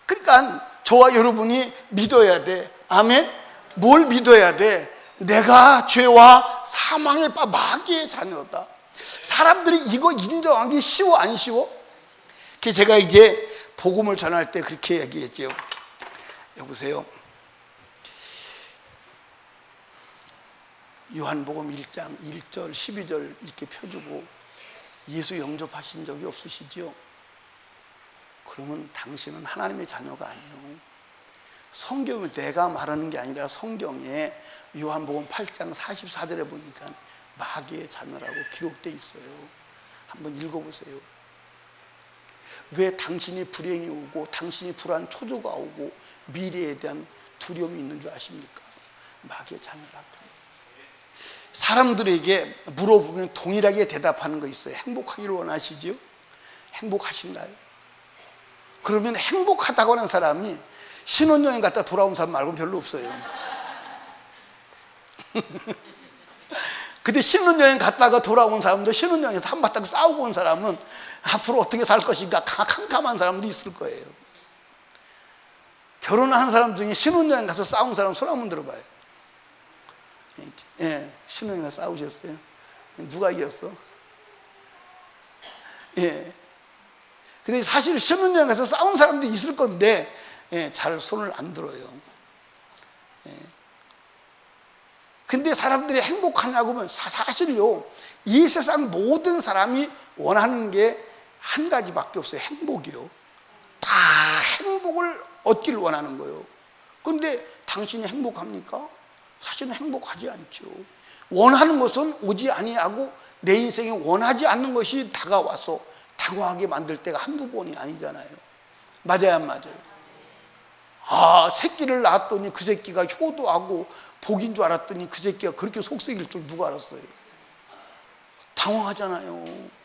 그러니까 저와 여러분이 믿어야 돼. 아멘? 뭘 믿어야 돼? 내가 죄와 사망의 마귀의 자녀다. 사람들이 이거 인정하기 쉬워 안 쉬워? 그래서 제가 이제 복음을 전할 때 그렇게 얘기했죠. 여보세요. 요한복음 1장 1절 12절 이렇게 펴주고 예수 영접하신 적이 없으시죠? 그러면 당신은 하나님의 자녀가 아니에요. 성경은 내가 말하는 게 아니라 성경에 요한복음 8장 44절에 보니까 마귀의 자녀라고 기록되어 있어요. 한번 읽어보세요. 왜 당신이 불행이 오고 당신이 불안 초조가 오고 미래에 대한 두려움이 있는 줄 아십니까? 마귀의 자녀라고. 사람들에게 물어보면 동일하게 대답하는 거 있어요. 행복하기를 원하시죠? 행복하신가요? 그러면 행복하다고 하는 사람이 신혼여행 갔다 돌아온 사람 말고는 별로 없어요. 근데 신혼여행 갔다가 돌아온 사람도 신혼여행에서 한바탕 싸우고 온 사람은 앞으로 어떻게 살 것인가 캄캄한 사람도 있을 거예요. 결혼한 사람 중에 신혼여행 가서 싸운 사람 손 한번 들어봐요. 예, 신혼여행 가서 싸우셨어요? 누가 이겼어? 예. 근데 사실 신혼여행 가서 싸운 사람도 있을 건데 잘 손을 안 들어요. 근데 사람들이 행복하냐고 하면 사실요, 이 세상 모든 사람이 원하는 게 한 가지밖에 없어요. 행복이요. 다 행복을 얻기를 원하는 거예요. 그런데 당신이 행복합니까? 사실은 행복하지 않죠. 원하는 것은 오지 아니하고 내 인생에 원하지 않는 것이 다가와서 당황하게 만들 때가 한두 번이 아니잖아요. 맞아요, 안 맞아요? 새끼를 낳았더니 그 새끼가 효도하고 복인 줄 알았더니 그 새끼가 그렇게 속썩일 줄 누가 알았어요? 당황하잖아요.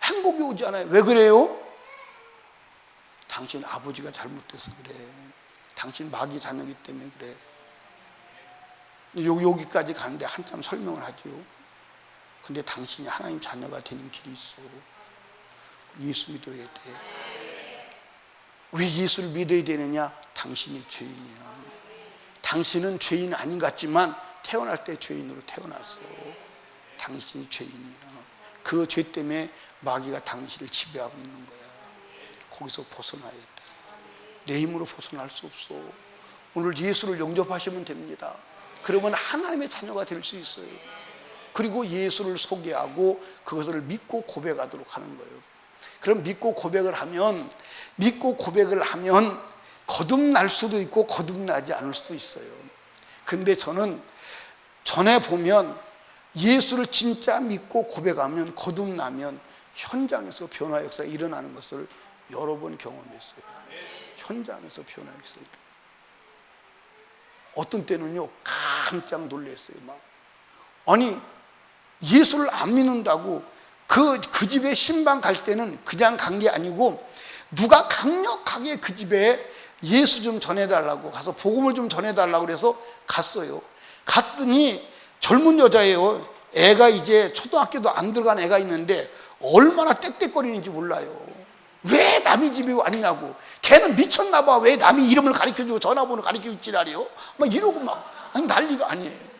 행복이 오지 않아요. 왜 그래요? 당신 아버지가 잘못돼서 그래. 당신 마귀 자녀이기 때문에 그래. 여기까지 가는데 한참 설명을 하죠. 근데 당신이 하나님 자녀가 되는 길이 있어. 예수 믿어야 돼. 왜 예수를 믿어야 되느냐? 당신이 죄인이야. 당신은 죄인 아닌 것 같지만 태어날 때 죄인으로 태어났어. 당신이 죄인이야. 그 죄 때문에 마귀가 당신을 지배하고 있는 거야. 거기서 벗어나야 돼. 내 힘으로 벗어날 수 없어. 오늘 예수를 영접하시면 됩니다. 그러면 하나님의 자녀가 될 수 있어요. 그리고 예수를 소개하고 그것을 믿고 고백하도록 하는 거예요. 그럼 믿고 고백을 하면 거듭날 수도 있고 거듭나지 않을 수도 있어요. 근데 저는 전에 보면 예수를 진짜 믿고 고백하면 거듭나면 현장에서 변화 역사가 일어나는 것을 여러 번 경험했어요. 현장에서 변화 역사가 일어나요. 어떤 때는요 깜짝 놀랐어요. 막 아니 예수를 안 믿는다고 그 집에 신방 갈 때는 그냥 간 게 아니고 누가 강력하게 그 집에 예수 좀 전해달라고 가서 복음을 좀 전해달라고 그래서 갔어요. 갔더니 젊은 여자예요. 애가 이제 초등학교도 안 들어간 애가 있는데 얼마나 떽떽거리는지 몰라요. 왜 남의 집에 왔냐고. 걔는 미쳤나 봐. 왜 남의 이름을 가르쳐주고 전화번호 가르쳐주고 지랄이요? 막 이러고 막 아니 난리가 아니에요.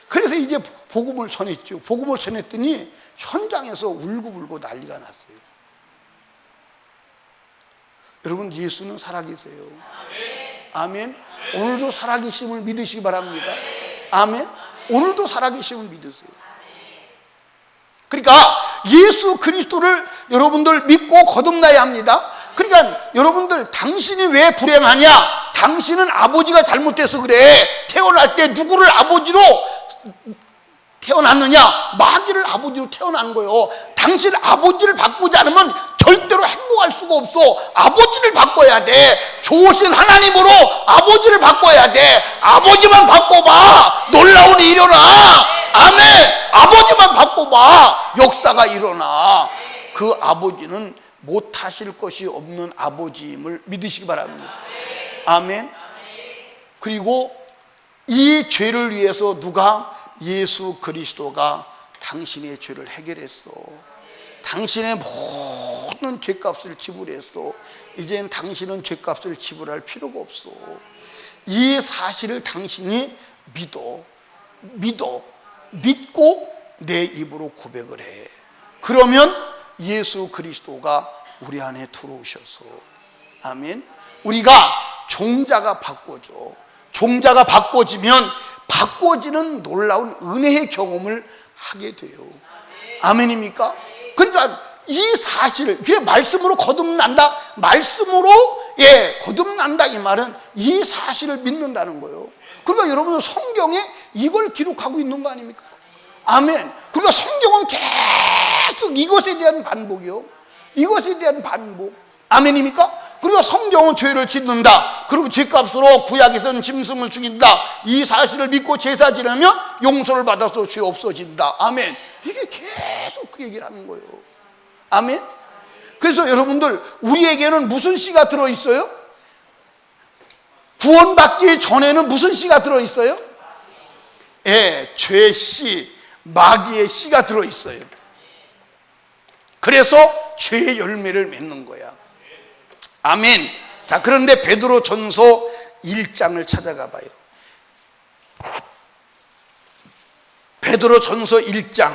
그래서 이제 복음을 전했죠. 복음을 전했더니 현장에서 울고불고 난리가 났어요. 여러분 예수는 살아계세요. 아멘. 오늘도 살아계심을 믿으시기 바랍니다. 아멘. 오늘도 살아계심을 믿으세요. 그러니까 예수 그리스도를 여러분들 믿고 거듭나야 합니다. 그러니까 여러분들 당신이 왜 불행하냐? 당신은 아버지가 잘못돼서 그래. 태어날 때 누구를 아버지로 태어났느냐? 마귀를 아버지로 태어난 거예요. 당신 아버지를 바꾸지 않으면 절대로 행복할 수가 없어. 아버지를 바꿔야 돼. 좋으신 하나님으로 아버지를 바꿔야 돼. 아버지만 바꿔봐. 놀라운 일이 일어나. 아멘. 아버지만 바꿔봐. 역사가 일어나. 그 아버지는 못하실 것이 없는 아버지임을 믿으시기 바랍니다. 아멘. 그리고 이 죄를 위해서 누가? 예수 그리스도가 당신의 죄를 해결했어. 당신의 모든 죄값을 지불했어. 이젠 당신은 죄값을 지불할 필요가 없어. 이 사실을 당신이 믿고 내 입으로 고백을 해. 그러면 예수 그리스도가 우리 안에 들어오셔서 아멘. 우리가 종자가 바꿔져. 종자가 바꿔지면 바꿔지는 놀라운 은혜의 경험을 하게 돼요. 아멘입니까? 그러니까 이 사실을, 그냥 말씀으로 거듭난다, 말씀으로 거듭난다, 이 말은 이 사실을 믿는다는 거예요. 그러니까 여러분은 성경에 이걸 기록하고 있는 거 아닙니까? 아멘. 그러니까 성경은 계속 이것에 대한 반복이요. 이것에 대한 반복. 아멘입니까? 그리고 성경은 죄를 짓는다. 그리고 죄값으로 구약에서는 짐승을 죽인다. 이 사실을 믿고 제사 지내면 용서를 받아서 죄 없어진다. 아멘. 이게 계속 그 얘기를 하는 거예요. 아멘. 그래서 여러분들 우리에게는 무슨 씨가 들어있어요? 구원받기 전에는 무슨 씨가 들어있어요? 죄 씨, 마귀의 씨가 들어있어요. 그래서 죄의 열매를 맺는 거야. 아멘. 자, 그런데 베드로 전서 1장을 찾아가 봐요. 베드로 전서 1장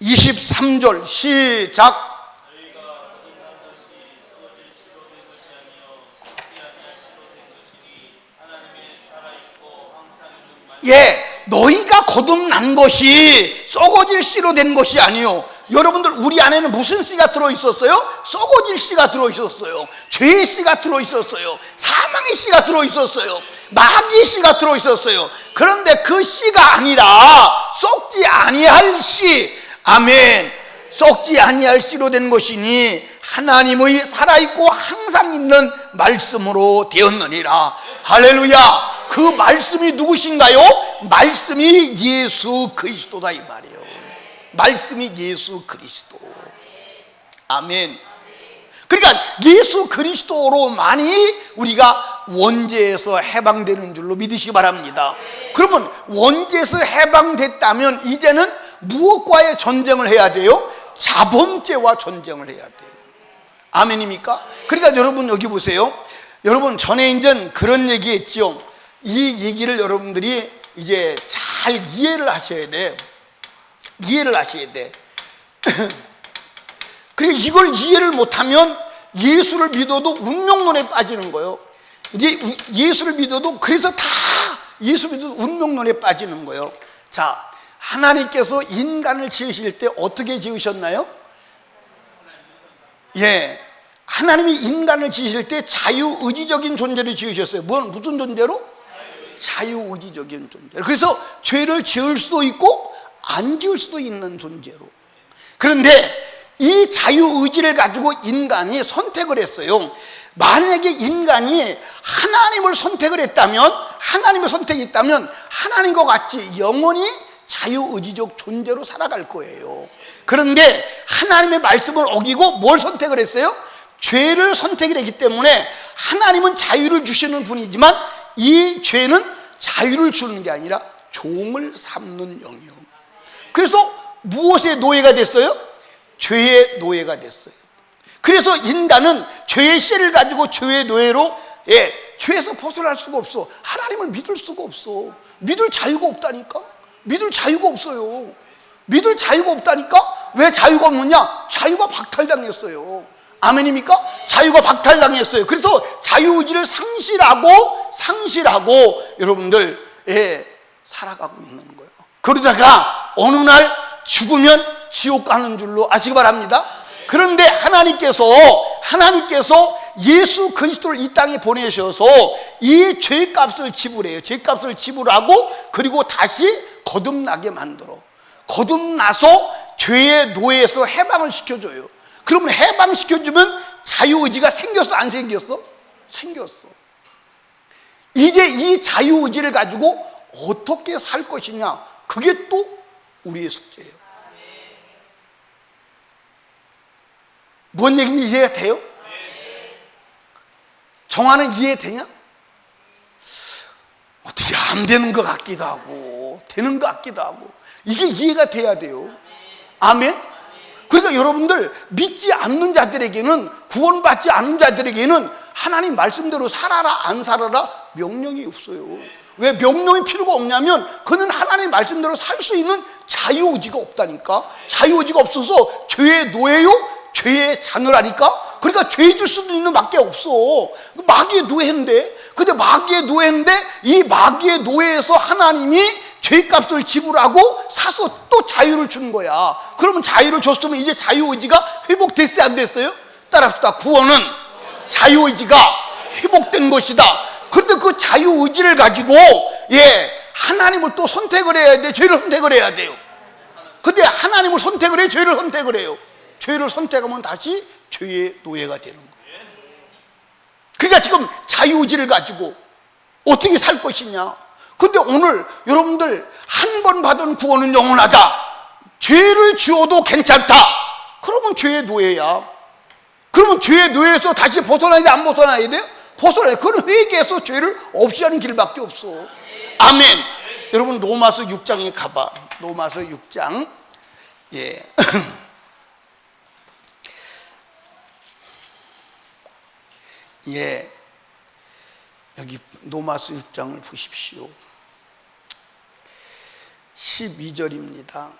23절 시작. 너희가 거듭난 것이 썩어질 씨로 된 것이 아니요. 여러분들 우리 안에는 무슨 씨가 들어있었어요? 썩어질 씨가 들어있었어요. 죄의 씨가 들어있었어요. 사망의 씨가 들어있었어요. 마귀의 씨가 들어있었어요. 그런데 그 씨가 아니라 썩지 아니할 씨, 아멘, 썩지 아니할 씨로 된 것이니 하나님의 살아있고 항상 있는 말씀으로 되었느니라. 할렐루야. 그 말씀이 누구신가요? 말씀이 예수 그리스도다, 이 말이에요. 말씀이 예수 그리스도. 아멘. 그러니까 예수 그리스도로만이 우리가 원죄에서 해방되는 줄로 믿으시기 바랍니다. 그러면 원죄에서 해방됐다면 이제는 무엇과의 전쟁을 해야 돼요? 자범죄와 전쟁을 해야 돼요. 아멘입니까? 그러니까 여러분 여기 보세요. 여러분 전에 이제 그런 얘기했죠. 이 얘기를 여러분들이 이제 잘 이해를 하셔야 돼. 이해를 하셔야 돼. 그리고 이걸 이해를 못하면 예수를 믿어도 운명론에 빠지는 거예요. 이게 예수를 믿어도 그래서 다 예수 믿어도 운명론에 빠지는 거예요. 자, 하나님께서 인간을 지으실 때 어떻게 지으셨나요? 하나님이 인간을 지으실 때 자유의지적인 존재를 지으셨어요. 무슨 존재로? 자유의지적인 존재. 그래서 죄를 지을 수도 있고 안 지을 수도 있는 존재로. 그런데 이 자유의지를 가지고 인간이 선택을 했어요. 만약에 인간이 하나님을 선택을 했다면, 하나님의 선택이 있다면 하나님과 같이 영원히 자유의지적 존재로 살아갈 거예요. 그런데 하나님의 말씀을 어기고 뭘 선택을 했어요? 죄를 선택을 했기 때문에 하나님은 자유를 주시는 분이지만 이 죄는 자유를 주는 게 아니라 종을 삼는 영이요. 그래서 무엇의 노예가 됐어요? 죄의 노예가 됐어요. 그래서 인간은 죄의 씨를 가지고 죄의 노예로, 죄에서 벗어날 수가 없어. 하나님을 믿을 수가 없어. 믿을 자유가 없다니까. 믿을 자유가 없어요. 믿을 자유가 없다니까. 왜 자유가 없느냐? 자유가 박탈당했어요. 아멘입니까? 자유가 박탈당했어요. 그래서 자유의지를 상실하고 여러분들 살아가고 있는 거예요. 그러다가 어느 날 죽으면 지옥 가는 줄로 아시기 바랍니다. 그런데 하나님께서 예수 그리스도를 이 땅에 보내셔서 이 죄값을 지불해요. 죄값을 지불하고 그리고 다시 거듭나게 만들어. 거듭나서 죄의 노예에서 해방을 시켜줘요. 그러면 해방시켜주면 자유의지가 생겼어, 안 생겼어? 생겼어. 이제 이 자유의지를 가지고 어떻게 살 것이냐, 그게 또 우리의 숙제예요. 뭔 얘기인지 이해가 돼요? 정화는 이해되냐? 어떻게 안 되는 것 같기도 하고 되는 것 같기도 하고, 이게 이해가 돼야 돼요. 아멘? 그러니까 여러분들, 믿지 않는 자들에게는, 구원받지 않는 자들에게는 하나님 말씀대로 살아라 안 살아라 명령이 없어요. 왜 명령이 필요가 없냐면 그는 하나님 말씀대로 살 수 있는 자유의지가 없다니까. 자유의지가 없어서 죄의 노예요, 죄의 자녀라니까. 그러니까 죄질 수도 있는 밖에 없어. 마귀의 노예인데, 근데 마귀의 노예인데 이 마귀의 노예에서 하나님이 죄값을 지불하고 사서 또 자유를 주는 거야. 그러면 자유를 줬으면 이제 자유의지가 회복됐어요, 안 됐어요? 따라합시다. 구원은 자유의지가 회복된 것이다. 그런데 그 자유의지를 가지고 하나님을 또 선택을 해야 돼, 죄를 선택을 해야 돼요. 근데 하나님을 선택을 해, 죄를 선택을 해요. 죄를 선택하면 다시 죄의 노예가 되는 거예요. 그러니까 지금 자유의지를 가지고 어떻게 살 것이냐. 근데 오늘 여러분들, 한 번 받은 구원은 영원하다, 죄를 지어도 괜찮다, 그러면 죄의 노예야. 그러면 죄의 노예에서 다시 벗어나야 돼, 안 벗어나야 돼요? 벗어나야 돼. 그건 회개해서 죄를 없이 하는 길밖에 없어. 아멘. 여러분, 로마서 6장에 가봐. 로마서 6장. 여기 로마서 6장을 보십시오. 12절입니다.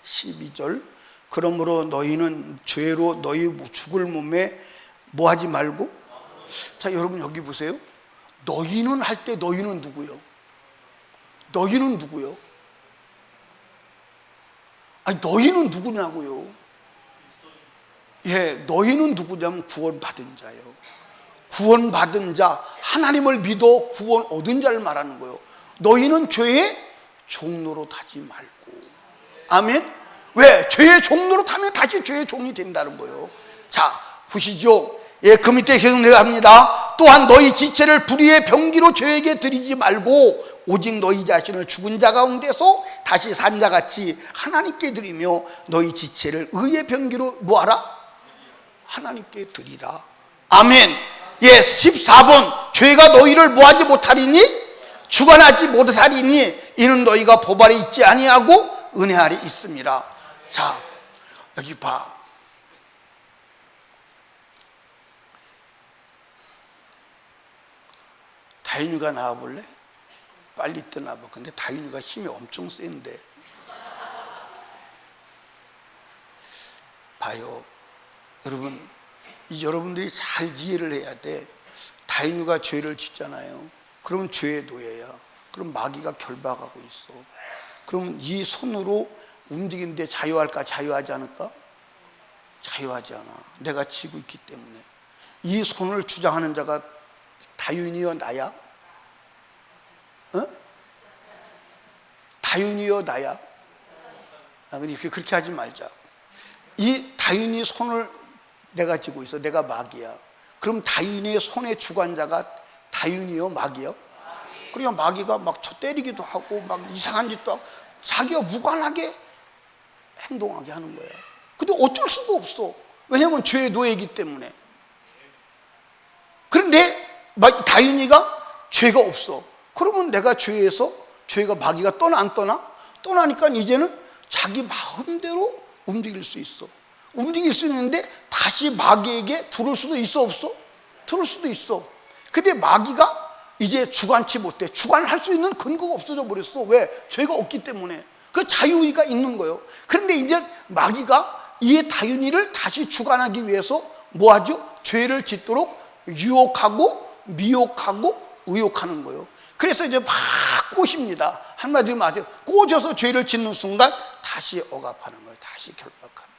12절. 그러므로 너희는 죄로 너희 죽을 몸에 뭐 하지 말고. 자, 여러분 여기 보세요. 너희는 할 때 너희는 누구요? 너희는 누구요? 아니, 너희는 누구냐고요? 너희는 누구냐면 구원받은 자예요. 구원받은 자, 하나님을 믿어 구원 얻은 자를 말하는 거예요. 너희는 죄의 종로로 타지 말고. 아멘? 왜? 죄의 종로로 타면 다시 죄의 종이 된다는 거예요. 자, 보시죠. 그 밑에 계속 내려갑니다. 또한 너희 지체를 불의의 병기로 죄에게 드리지 말고 오직 너희 자신을 죽은 자 가운데서 다시 산 자같이 하나님께 드리며 너희 지체를 의의 병기로 뭐하라? 하나님께 드리라. 아멘. 14번. 죄가 너희를 뭐하지 못하리니? 주관하지 못하리니 이는 너희가 법 아래 있지 아니하고 은혜 아래 있습니다. 자, 여기 봐. 다윤이가 나와볼래? 빨리 떠나봐. 근데 다윤이가 힘이 엄청 센데. 봐요. 여러분, 여러분들이 잘 이해를 해야 돼. 다윤이가 죄를 짓잖아요. 그러면 죄의 노예야. 그럼 마귀가 결박하고 있어. 그러면 이 손으로 움직이는데 자유할까? 자유하지 않을까? 자유하지 않아. 내가 지고 있기 때문에. 이 손을 주장하는 자가 다윤이여 나야? 다윤이여 나야? 그렇게 하지 말자. 이 다윤이 손을 내가 쥐고 있어. 내가 마귀야. 그럼 다윈의 손의 주관자가 다윈이요, 마귀요? 그러니까 마귀가 막 쳐 때리기도 하고 막 이상한 짓도 하고 자기가 무관하게 행동하게 하는 거야. 근데 어쩔 수가 없어. 왜냐하면 죄의 노예이기 때문에. 그런데 다윈이가 죄가 없어. 그러면 내가 죄가 마귀가 떠나 안 떠나? 떠나니까 이제는 자기 마음대로 움직일 수 있어. 움직일 수 있는데 다시 마귀에게 들을 수도 있어, 없어? 들을 수도 있어. 근데 마귀가 이제 주관치 못해. 주관할 수 있는 근거가 없어져 버렸어. 왜? 죄가 없기 때문에. 그 자유의가 있는 거예요. 그런데 이제 마귀가 이 다윈이를 다시 주관하기 위해서 뭐 하죠? 죄를 짓도록 유혹하고 미혹하고 의혹하는 거예요. 그래서 이제 막 꼬십니다. 한마디로 말해서 꼬셔서 죄를 짓는 순간 다시 억압하는 거예요. 다시 결박하는 거예요.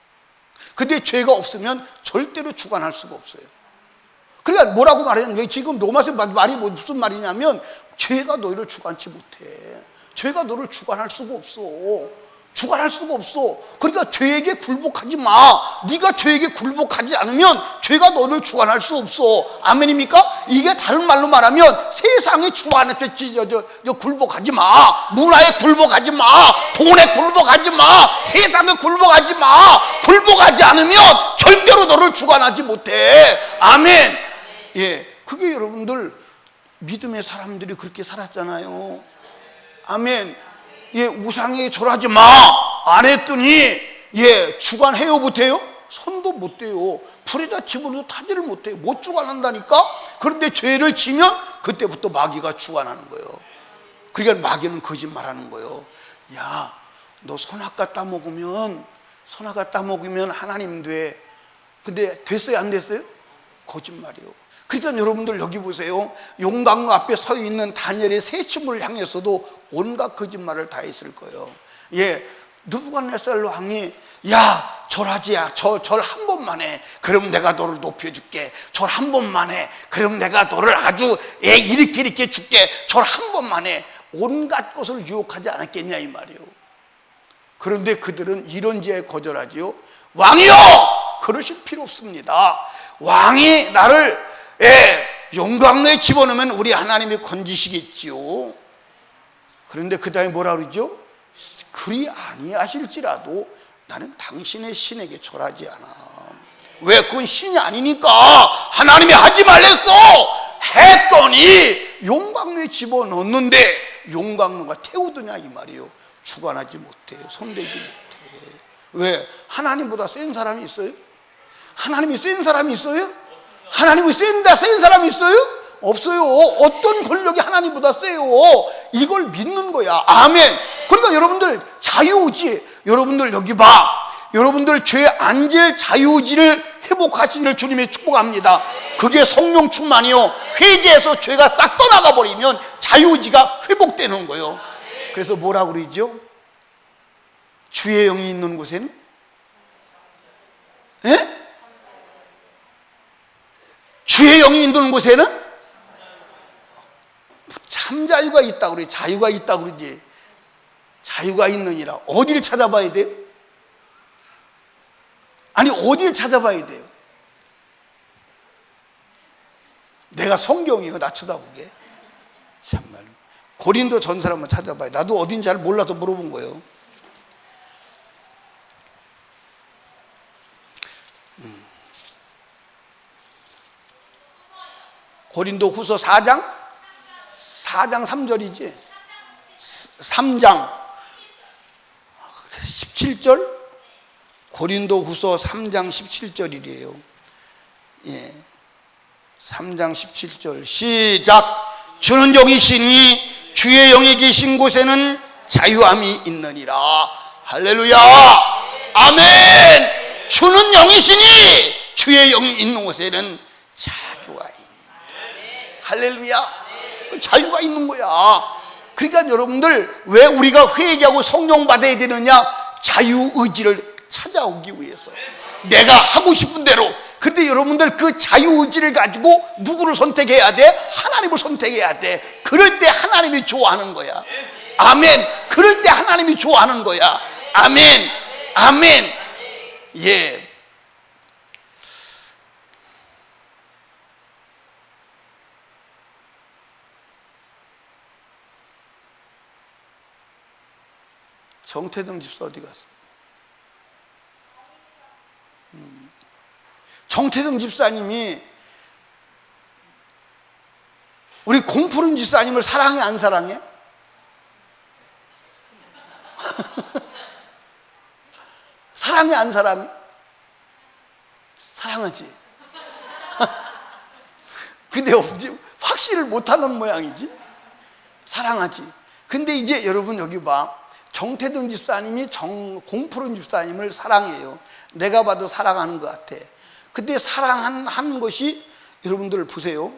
근데 죄가 없으면 절대로 주관할 수가 없어요. 그러니까 뭐라고 말하냐면 지금 로마서 말이 무슨 말이냐면 죄가 너희를 주관치 못해. 죄가 너를 주관할 수가 없어. 주관할 수가 없어. 그러니까 죄에게 굴복하지 마. 네가 죄에게 굴복하지 않으면 죄가 너를 주관할 수 없어. 아멘입니까? 이게 다른 말로 말하면 세상에 주관해서 굴복하지 마. 문화에 굴복하지 마. 돈에 굴복하지 마. 세상에 굴복하지 마. 굴복하지 않으면 절대로 너를 주관하지 못해. 아멘. 예, 그게 여러분들 믿음의 사람들이 그렇게 살았잖아요. 아멘. 예, 우상에 절하지 마. 안 했더니, 예, 주관해요, 못해요? 손도 못 대요. 불에다 집어넣어도 타지를 못해요. 못 주관한다니까? 그런데 죄를 지면 그때부터 마귀가 주관하는 거예요. 그러니까 마귀는 거짓말 하는 거예요. 야, 너 선악과 따먹으면 하나님 돼. 근데 됐어요, 안 됐어요? 거짓말이에요. 그러니까 여러분들 여기 보세요. 용광로 앞에 서 있는 다니엘의 세 친구를 향해서도 온갖 거짓말을 다 했을 거예요. 예, 느부갓네살 왕이 야, 절하지, 절 한 번만 해. 그럼 내가 너를 높여줄게. 절 한 번만 해. 그럼 내가 너를 아주 이렇게 줄게. 절 한 번만 해. 온갖 것을 유혹하지 않았겠냐 이 말이에요. 그런데 그들은 이런 지에 거절하지요. 왕이요, 그러실 필요 없습니다. 왕이 나를 용광로에 집어넣으면 우리 하나님이 건지시겠지요. 그런데 그 다음에 뭐라 그러죠? 그리 아니하실지라도 나는 당신의 신에게 절하지 않아. 왜? 그건 신이 아니니까. 하나님이 하지 말랬어. 했더니 용광로에 집어넣었는데 용광로가 태우더냐 이 말이에요. 주관하지 못해. 손대지 못해. 왜? 하나님보다 센 사람이 있어요? 하나님이 센 사람이 있어요? 하나님이 센 사람이 있어요? 없어요. 어떤 권력이 하나님보다 세요. 이걸 믿는 거야. 아멘. 그러니까 여러분들 자유의지, 여러분들 여기 봐. 여러분들 죄 안 질 자유의지를 회복하시기를 주님이 축복합니다. 그게 성령 충만이요. 회개해서 죄가 싹 떠나가 버리면 자유의지가 회복되는 거예요. 그래서 뭐라고 그러죠? 주의 영이 있는 곳에는? 예? 주의 영이 있는 곳에는 참 자유가 있다고 그래. 자유가 있다고 그러지. 자유가 있느니라. 어디를 찾아봐야 돼요? 아니, 어디를 찾아봐야 돼요? 내가 성경이요, 나 쳐다보게. 참말로. 고린도 전서를 한번 찾아봐요. 나도 어딘지 잘 몰라서 물어본 거예요. 고린도 후서 4장 3절이지. 3장 17절. 고린도 후서 3장 17절이래요. 예. 3장 17절 시작. 주는 영이시니 주의 영이 계신 곳에는 자유함이 있느니라. 할렐루야. 아멘. 주는 영이시니 주의 영이 있는 곳에는 자유가 있느니라. 할렐루야. 자유가 있는 거야. 그러니까 여러분들 왜 우리가 회개하고 성령 받아야 되느냐? 자유의지를 찾아오기 위해서. 내가 하고 싶은 대로. 그런데 여러분들 그 자유의지를 가지고 누구를 선택해야 돼? 하나님을 선택해야 돼. 그럴 때 하나님이 좋아하는 거야. 아멘. 그럴 때 하나님이 좋아하는 거야. 아멘. 아멘. 예. 정태등 집사 어디 갔어요? 정태등 집사님이 우리 공푸른 집사님을 사랑해 안 사랑해? 사랑해 안 사랑해? 사랑하지. 근데 확실을 못하는 모양이지. 사랑하지. 근데 이제 여러분 여기 봐. 정태등 집사님이 공푸른 집사님을 사랑해요. 내가 봐도 사랑하는 것 같아. 근데 사랑한 것이 여러분들 보세요.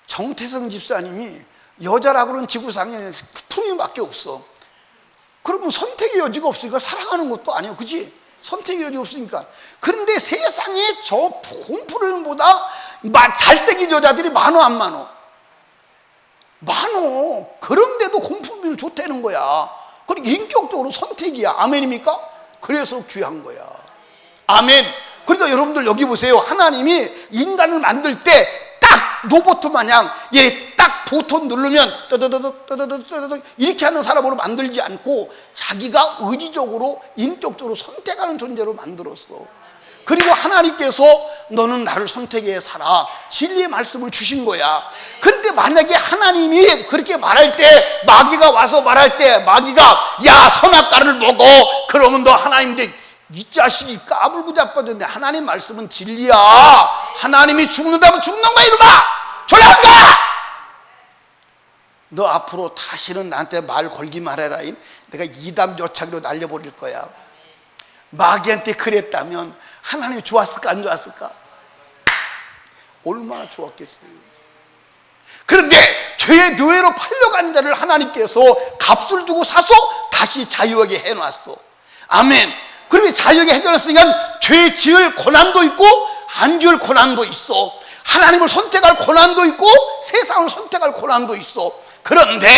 정태성 집사님이 여자라고는 지구상에 푸른이밖에 없어. 그러면 선택의 여지가 없으니까 사랑하는 것도 아니야, 그치? 선택의 여지가 없으니까. 그런데 세상에 저 공푸른보다 잘생긴 여자들이 많어 안 많어? 많어. 그런데도 공푸른이 좋다는 거야. 그러니까 인격적으로 선택이야. 아멘입니까? 그래서 귀한 거야. 아멘. 그러니까 여러분들 여기 보세요. 하나님이 인간을 만들 때 딱 로봇 마냥 얘 딱 버튼 누르면 떠더더더더더더더 이렇게 하는 사람으로 만들지 않고 자기가 의지적으로 인격적으로 선택하는 존재로 만들었어. 그리고 하나님께서 너는 나를 선택해 살아, 진리의 말씀을 주신 거야. 그런데 만약에 하나님이 그렇게 말할 때, 마귀가 와서 말할 때, 마귀가 야 선악과를 먹어, 그러면 너 하나님인데 이 자식이 까불고자빠졌네. 하나님 말씀은 진리야. 하나님이 죽는다면 죽는 거야. 이놈아 졸라 안 가. 너 앞으로 다시는 나한테 말 걸기 말해라. 내가 이담 여차기로 날려버릴 거야. 마귀한테 그랬다면 하나님이 좋았을까 안 좋았을까? 얼마나 좋았겠어요. 그런데 죄의 노예로 팔려간 자를 하나님께서 값을 주고 사서 다시 자유하게 해놨어. 아멘. 그러면 자유하게 해놨으니까 죄 지을 고난도 있고 안 지을 고난도 있어. 하나님을 선택할 고난도 있고 세상을 선택할 고난도 있어. 그런데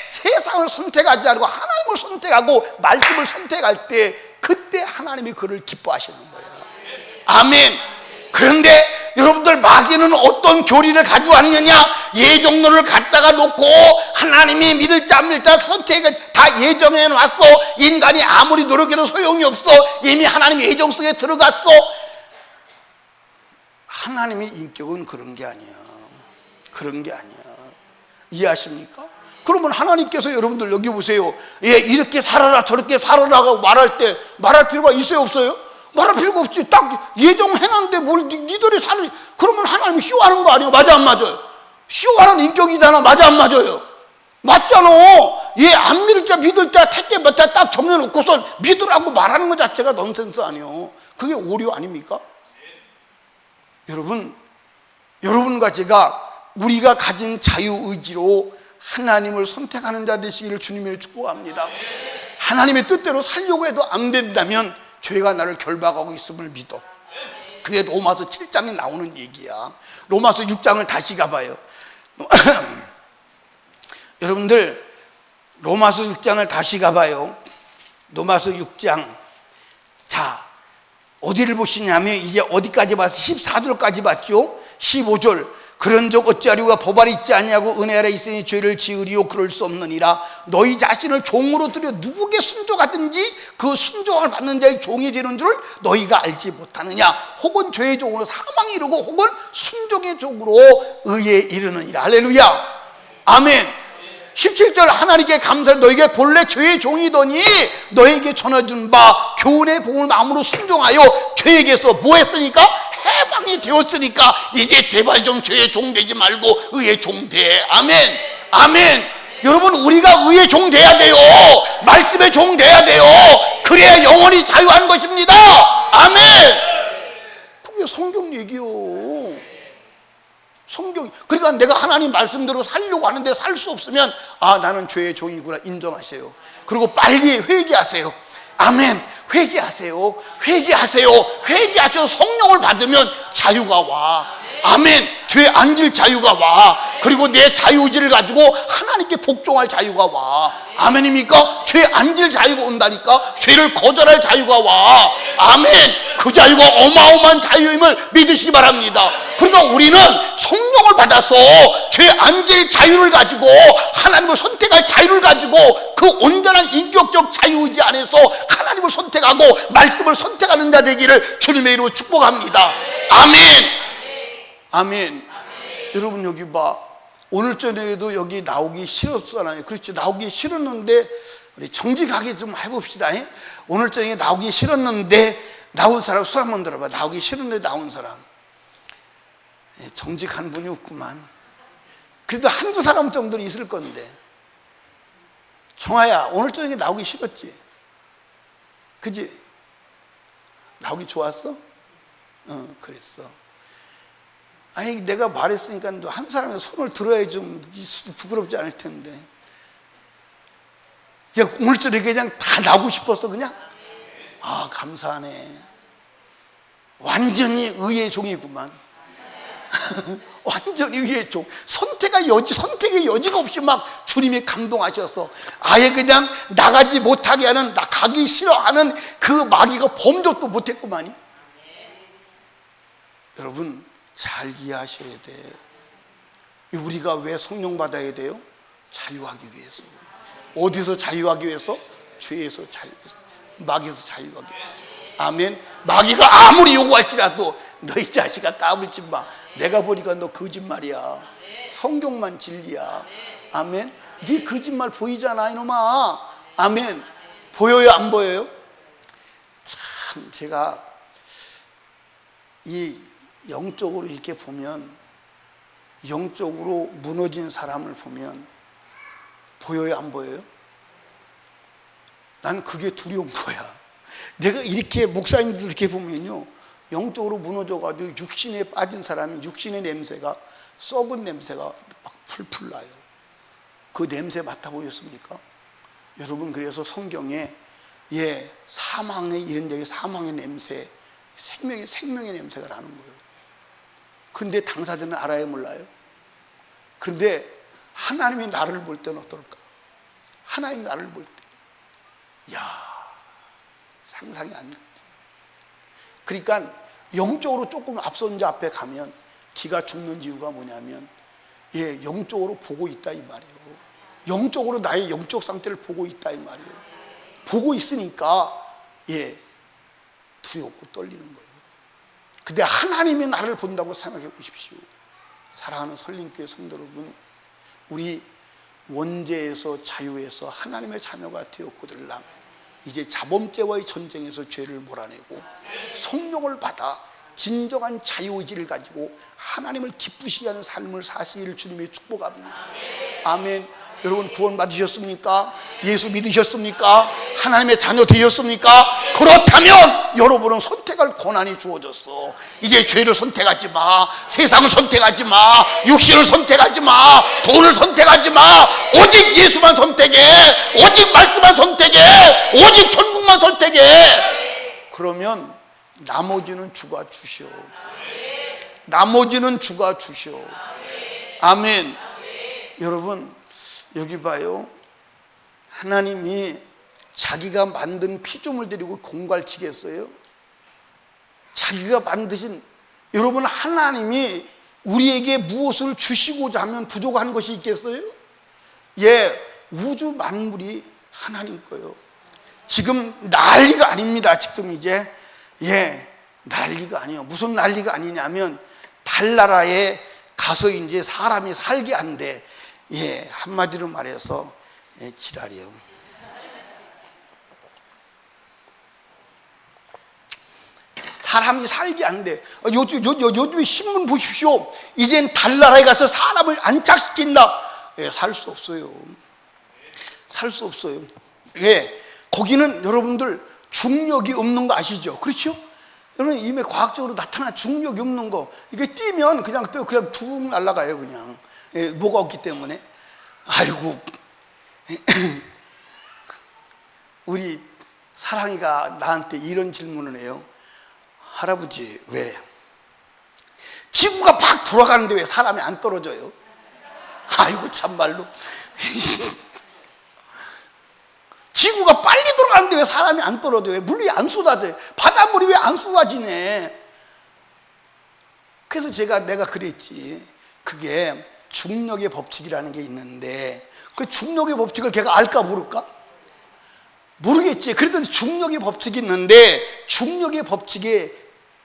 세상을 선택하지 않고 하나님을 선택하고 말씀을 선택할 때 그때 하나님이 그를 기뻐하시는 거야. 아멘. 그런데 여러분들 마귀는 어떤 교리를 가져왔느냐? 예정론을 갖다가 놓고 하나님이 믿을지 안 믿을지 선택을 다 예정해 놨어. 인간이 아무리 노력해도 소용이 없어. 이미 하나님 예정 속에 들어갔어. 하나님의 인격은 그런 게 아니야. 그런 게 아니야. 이해하십니까? 그러면 하나님께서 여러분들 여기 보세요. 예, 이렇게 살아라 저렇게 살아라고 말할 때 말할 필요가 있어요 없어요? 말할 필요가 없지. 딱 예정해놨는데 뭘 니들이 사는. 그러면 하나님이 쇼하는 거 아니에요? 맞아 안 맞아요? 쇼하는 인격이잖아. 맞아 안 맞아요? 맞잖아. 얘 안 믿을 때 믿을 때 택배 맡아 딱 정해놓고서 믿으라고 말하는 것 자체가 넌센스 아니에요. 그게 오류 아닙니까? 여러분과 제가 우리가 가진 자유의지로 하나님을 선택하는 자 되시기를 주님을 축복합니다. 하나님의 뜻대로 살려고 해도 안 된다면 죄가 나를 결박하고 있음을 믿어. 그게 로마서 7장에 나오는 얘기야. 로마서 6장을 다시 가봐요. 여러분들 로마서 6장을 다시 가봐요. 로마서 6장. 자, 어디를 보시냐면 이제 어디까지 봤어? 14절까지 봤죠? 15절. 그런즉 어찌하리오가 법 아래 있지 아니하고 은혜 아래 있으니 죄를 지으리요 그럴 수 없느니라. 너희 자신을 종으로 들여 누구에게 순종하든지 그 순종을 받는 자의 종이 되는 줄을 너희가 알지 못하느냐. 혹은 죄의 종으로 사망에 이르고 혹은 순종의 종으로 의에 이르느니라. 할렐루야. 아멘. 17절 하나님께 감사를 너희가 본래 죄의 종이더니 너에게 전해준 바 교훈의 복음을 마음으로 순종하여 죄에게서 뭐 했으니까? 해방이 되었으니까 이제 제발 좀 죄의 종 되지 말고 의의 종 돼. 아멘. 아멘. 여러분 우리가 의의 종 돼야 돼요. 말씀의 종 돼야 돼요. 그래야 영원히 자유한 것입니다. 아멘. 그게 성경 얘기요. 성경. 그러니까 내가 하나님 말씀대로 살려고 하는데 살 수 없으면 아 나는 죄의 종이구나 인정하세요. 그리고 빨리 회개하세요. 아멘. 회개하세요. 회개하세요. 회개하셔서 성령을 받으면 자유가 와. 아멘. 죄 안 질 자유가 와. 그리고 내 자유의지를 가지고 하나님께 복종할 자유가 와. 아멘입니까? 죄 안 질 자유가 온다니까. 죄를 거절할 자유가 와. 아멘. 그 자유가 어마어마한 자유임을 믿으시기 바랍니다. 그러니까 우리는 성령을 받아서 죄 안전의 자유를 가지고 하나님을 선택할 자유를 가지고 그 온전한 인격적 자유의지 안에서 하나님을 선택하고 말씀을 선택하는 자 되기를 주님의 이름으로 축복합니다. 아멘. 아멘. 여러분 여기 봐. 오늘 저녁에도 여기 나오기 싫었잖아요. 그렇죠. 나오기 싫었는데 우리 정직하게 좀 해봅시다. 오늘 저녁에 나오기 싫었는데 나온 사람 손 한번 들어봐. 나오기 싫은데 나온 사람. 정직한 분이 없구만. 그래도 한두 사람 정도는 있을 건데. 정아야, 오늘 저녁에 나오기 싫었지? 그지? 나오기 좋았어? 그랬어. 아니, 내가 말했으니까 한 사람의 손을 들어야 좀 부끄럽지 않을 텐데. 야, 오늘 저녁에 그냥 다 나오고 싶었어, 그냥? 아, 감사하네. 완전히 의의 종이구만. 완전히 의의 종. 선택의 여지가 없이 막 주님이 감동하셔서 아예 그냥 나가지 못하게 하는, 가기 싫어하는 그 마귀가 범접도 못했구만이. 여러분, 잘 이해하셔야 돼. 우리가 왜 성령 받아야 돼요? 자유하기 위해서. 어디서 자유하기 위해서? 죄에서 자유해서, 마귀에서 자유하기 위해서. 아멘. 마귀가 아무리 요구할지라도 너희 자식아 까불지 마. 내가 보니까 너 거짓말이야. 성경만 진리야. 아멘. 네 거짓말 보이잖아 이놈아. 아멘. 보여요 안 보여요? 참 제가 이 영적으로 이렇게 보면, 영적으로 무너진 사람을 보면 보여요 안 보여요? 난 그게 두려운 거야. 내가 이렇게 목사님들 이렇게 보면요, 영적으로 무너져가지고 육신에 빠진 사람이 육신의 냄새가, 썩은 냄새가 막 풀풀 나요. 그 냄새 맡아보셨습니까? 여러분, 그래서 성경에 사망에 이런 적이 사망의 냄새, 생명의 냄새가 나는 거예요. 그런데 당사자는 알아요 몰라요? 그런데 하나님이 나를 볼 때는 어떨까? 하나님이 나를 볼 때, 상상이 안 돼. 그러니까 영적으로 조금 앞선 자 앞에 가면 기가 죽는 이유가 뭐냐면, 영적으로 보고 있다 이 말이에요. 영적으로 나의 영적 상태를 보고 있다 이 말이에요. 보고 있으니까 두렵고 떨리는 거예요. 근데 하나님이 나를 본다고 생각해 보십시오. 사랑하는 설림교회 성도 여러분, 우리 원죄에서 자유해서 하나님의 자녀가 되었거들랑 이제 자범죄와의 전쟁에서 죄를 몰아내고 성령을 받아 진정한 자유의지를 가지고 하나님을 기쁘시게 하는 삶을 사시기를 주님의 축복합니다. 아멘. 여러분 구원 받으셨습니까? 예수 믿으셨습니까? 하나님의 자녀 되셨습니까? 그렇다면 여러분은 선택할 권한이 주어졌어. 이제 죄를 선택하지 마, 세상을 선택하지 마, 육신을 선택하지 마, 돈을 선택하지 마. 오직 예수만 선택해. 오직 말씀만 선택해. 오직 천국만 선택해. 그러면 나머지는 주가 주셔. 나머지는 주가 주셔. 아멘. 여러분 여기 봐요. 하나님이 자기가 만든 피조물 데리고 공갈치겠어요? 자기가 만드신, 여러분 하나님이 우리에게 무엇을 주시고자 하면 부족한 것이 있겠어요? 우주 만물이 하나님 거예요. 지금 난리가 아닙니다. 지금 이제 난리가 아니에요. 무슨 난리가 아니냐면 달나라에 가서 이제 사람이 살게 한대. 한마디로 말해서 지랄이에요. 사람이 살게 안 돼. 요즘에 신문 보십시오. 이젠 달나라에 가서 사람을 안착시킨다. 살 수 없어요. 살 수 없어요. 거기는 여러분들 중력이 없는 거 아시죠? 그렇죠? 여러분 이미 과학적으로 나타난 중력이 없는 거, 이게 뛰면 그냥 툭 날아가요. 그냥 뭐가 없기 때문에. 아이고 우리 사랑이가 나한테 이런 질문을 해요. 할아버지, 왜 지구가 막 돌아가는데 왜 사람이 안 떨어져요? 지구가 빨리 돌아가는데 왜 사람이 안 떨어져? 왜 물이 안 쏟아져? 바닷물이 왜 안 쏟아지네? 그래서 내가 그랬지. 그게 중력의 법칙이라는 게 있는데, 그 중력의 법칙을 걔가 알까 모를까? 모르겠지. 그래도 중력의 법칙이 있는데, 중력의 법칙에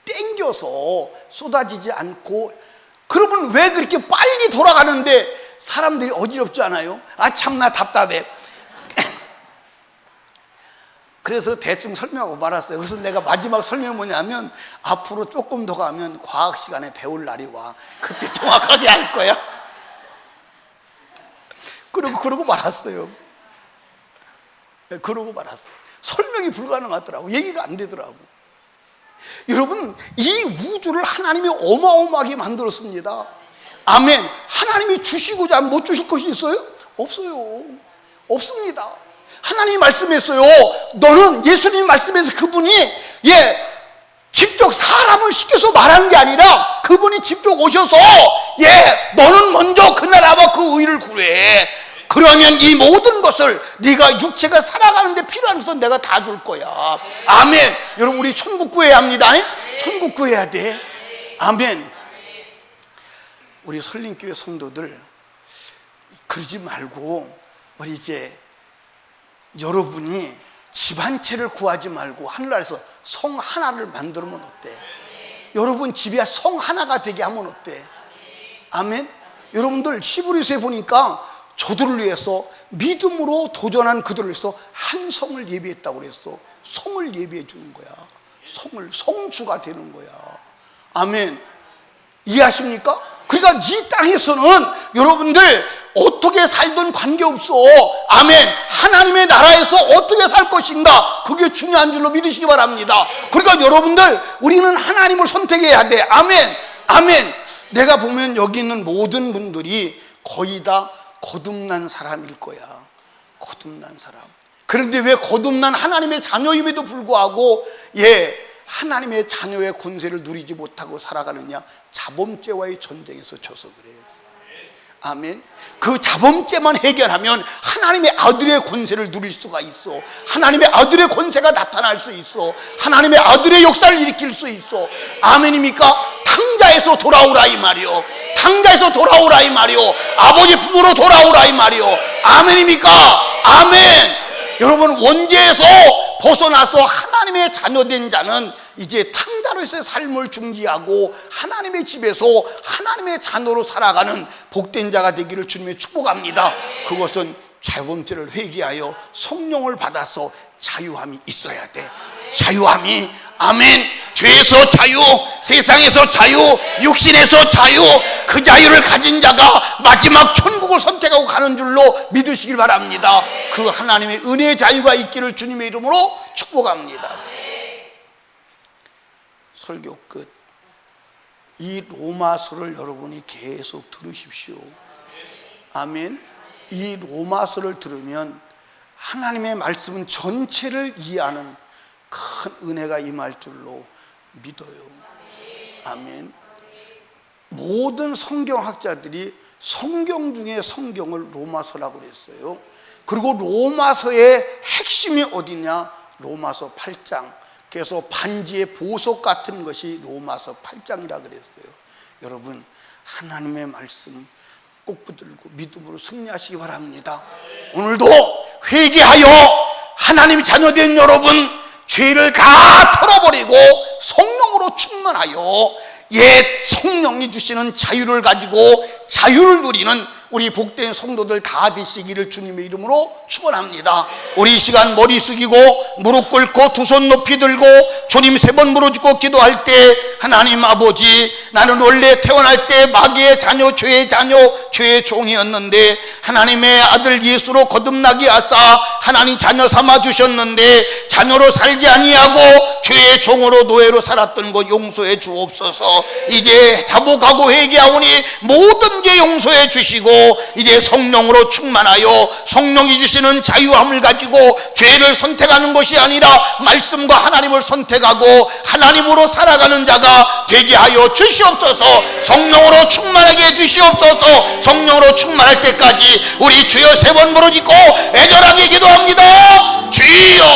땡겨서 쏟아지지 않고, 그러면 왜 그렇게 빨리 돌아가는데 사람들이 어지럽지 않아요? 아, 참나 답답해. 그래서 대충 설명하고 말았어요. 그래서 내가 마지막 설명이 뭐냐면, 앞으로 조금 더 가면 과학 시간에 배울 날이 와. 그때 정확하게 알 거야. 그러고 말았어요. 그러고 말았어요. 설명이 불가능하더라고. 얘기가 안 되더라고. 여러분, 이 우주를 하나님이 어마어마하게 만들었습니다. 아멘. 하나님이 주시고자 못 주실 것이 있어요? 없어요. 없습니다. 하나님이 말씀했어요. 너는, 예수님이 말씀해서 그분이 직접 사람을 시켜서 말하는 게 아니라 그분이 직접 오셔서 너는 먼저 그 나라와 그 의를 구해. 그러면 이 모든 것을 네가 육체가 살아가는데 필요한 것은 내가 다 줄 거야. 아멘. 여러분, 우리 천국 구해야 합니다. 천국 구해야 돼. 아멘. 우리 설림교회 성도들 그러지 말고, 우리 이제 여러분이 집 한 채를 구하지 말고 하늘나라에서 성 하나를 만들면 어때? 여러분 집에 성 하나가 되게 하면 어때? 아멘. 여러분들 히브리서에 보니까 저들을 위해서, 믿음으로 도전한 그들을 위해서 한 성을 예비했다고 그랬어. 성을 예비해 주는 거야. 성주가 되는 거야. 아멘. 이해하십니까? 그러니까 이 땅에서는 여러분들 어떻게 살든 관계없어. 아멘. 하나님의 나라에서 어떻게 살 것인가, 그게 중요한 줄로 믿으시기 바랍니다. 그러니까 여러분들, 우리는 하나님을 선택해야 돼. 아멘. 아멘. 내가 보면 여기 있는 모든 분들이 거의 다 거듭난 사람일 거야. 거듭난 사람. 그런데 왜 거듭난 하나님의 자녀임에도 불구하고 하나님의 자녀의 권세를 누리지 못하고 살아가느냐? 자범죄와의 전쟁에서 져서 그래요. 아멘. 그 자범죄만 해결하면 하나님의 아들의 권세를 누릴 수가 있어. 하나님의 아들의 권세가 나타날 수 있어. 하나님의 아들의 역사를 일으킬 수 있어. 아멘입니까? 탕자에서 돌아오라 이 말이요. 탕자에서 돌아오라 이 말이요. 아버지 품으로 돌아오라 이 말이요. 아멘입니까? 아멘. 여러분, 원죄에서 벗어나서 하나님의 자녀된 자는 이제 탕자로서의 삶을 중지하고 하나님의 집에서 하나님의 자녀로 살아가는 복된 자가 되기를 주님의 축복합니다. 그것은 자범죄를 회개하여 성령을 받아서 자유함이 있어야 돼. 자유함이. 아멘. 죄에서 자유, 세상에서 자유, 육신에서 자유, 그 자유를 가진 자가 마지막 천국을 선택하고 가는 줄로 믿으시길 바랍니다. 그 하나님의 은혜의 자유가 있기를 주님의 이름으로 축복합니다. 설교 끝. 이 로마서를 여러분이 계속 들으십시오. 아멘. 이 로마서를 들으면 하나님의 말씀은 전체를 이해하는 큰 은혜가 임할 줄로 믿어요. 아멘. 모든 성경학자들이 성경 중에 성경을 로마서라고 그랬어요. 그리고 로마서의 핵심이 어디냐? 로마서 8장. 그래서 반지의 보석 같은 것이 로마서 8장이라 그랬어요. 여러분, 하나님의 말씀 꼭 붙들고 믿음으로 승리하시기 바랍니다. 오늘도 회개하여 하나님 자녀된 여러분, 죄를 다 털어버리고 성령으로 충만하여 옛 성령이 주시는 자유를 가지고 자유를 누리는 우리 복된 성도들 다 되시기를 주님의 이름으로 축원합니다. 우리 이 시간 머리 숙이고 무릎 꿇고 두 손 높이 들고 주님 3번 부르짖고 기도할 때, 하나님 아버지, 나는 원래 태어날 때 마귀의 자녀, 죄의 자녀, 죄의 종이었는데 하나님의 아들 예수로 거듭나게 하사 하나님 자녀 삼아 주셨는데 자녀로 살지 아니하고 죄의 종으로 노예로 살았던 것 용서해 주옵소서. 이제 자복하고 회개하오니 모든 죄 용서해 주시고 이제 성령으로 충만하여 성령이 주시는 자유함을 가지고 죄를 선택하는 것이 아니라 말씀과 하나님을 선택하고 하나님으로 살아가는 자가 되게 하여 주시옵소서. 성령으로 충만하게 해 주시옵소서. 성령으로 충만할 때까지 우리 주여 3번 부르짖고 애절하게 기도합니다. 주여.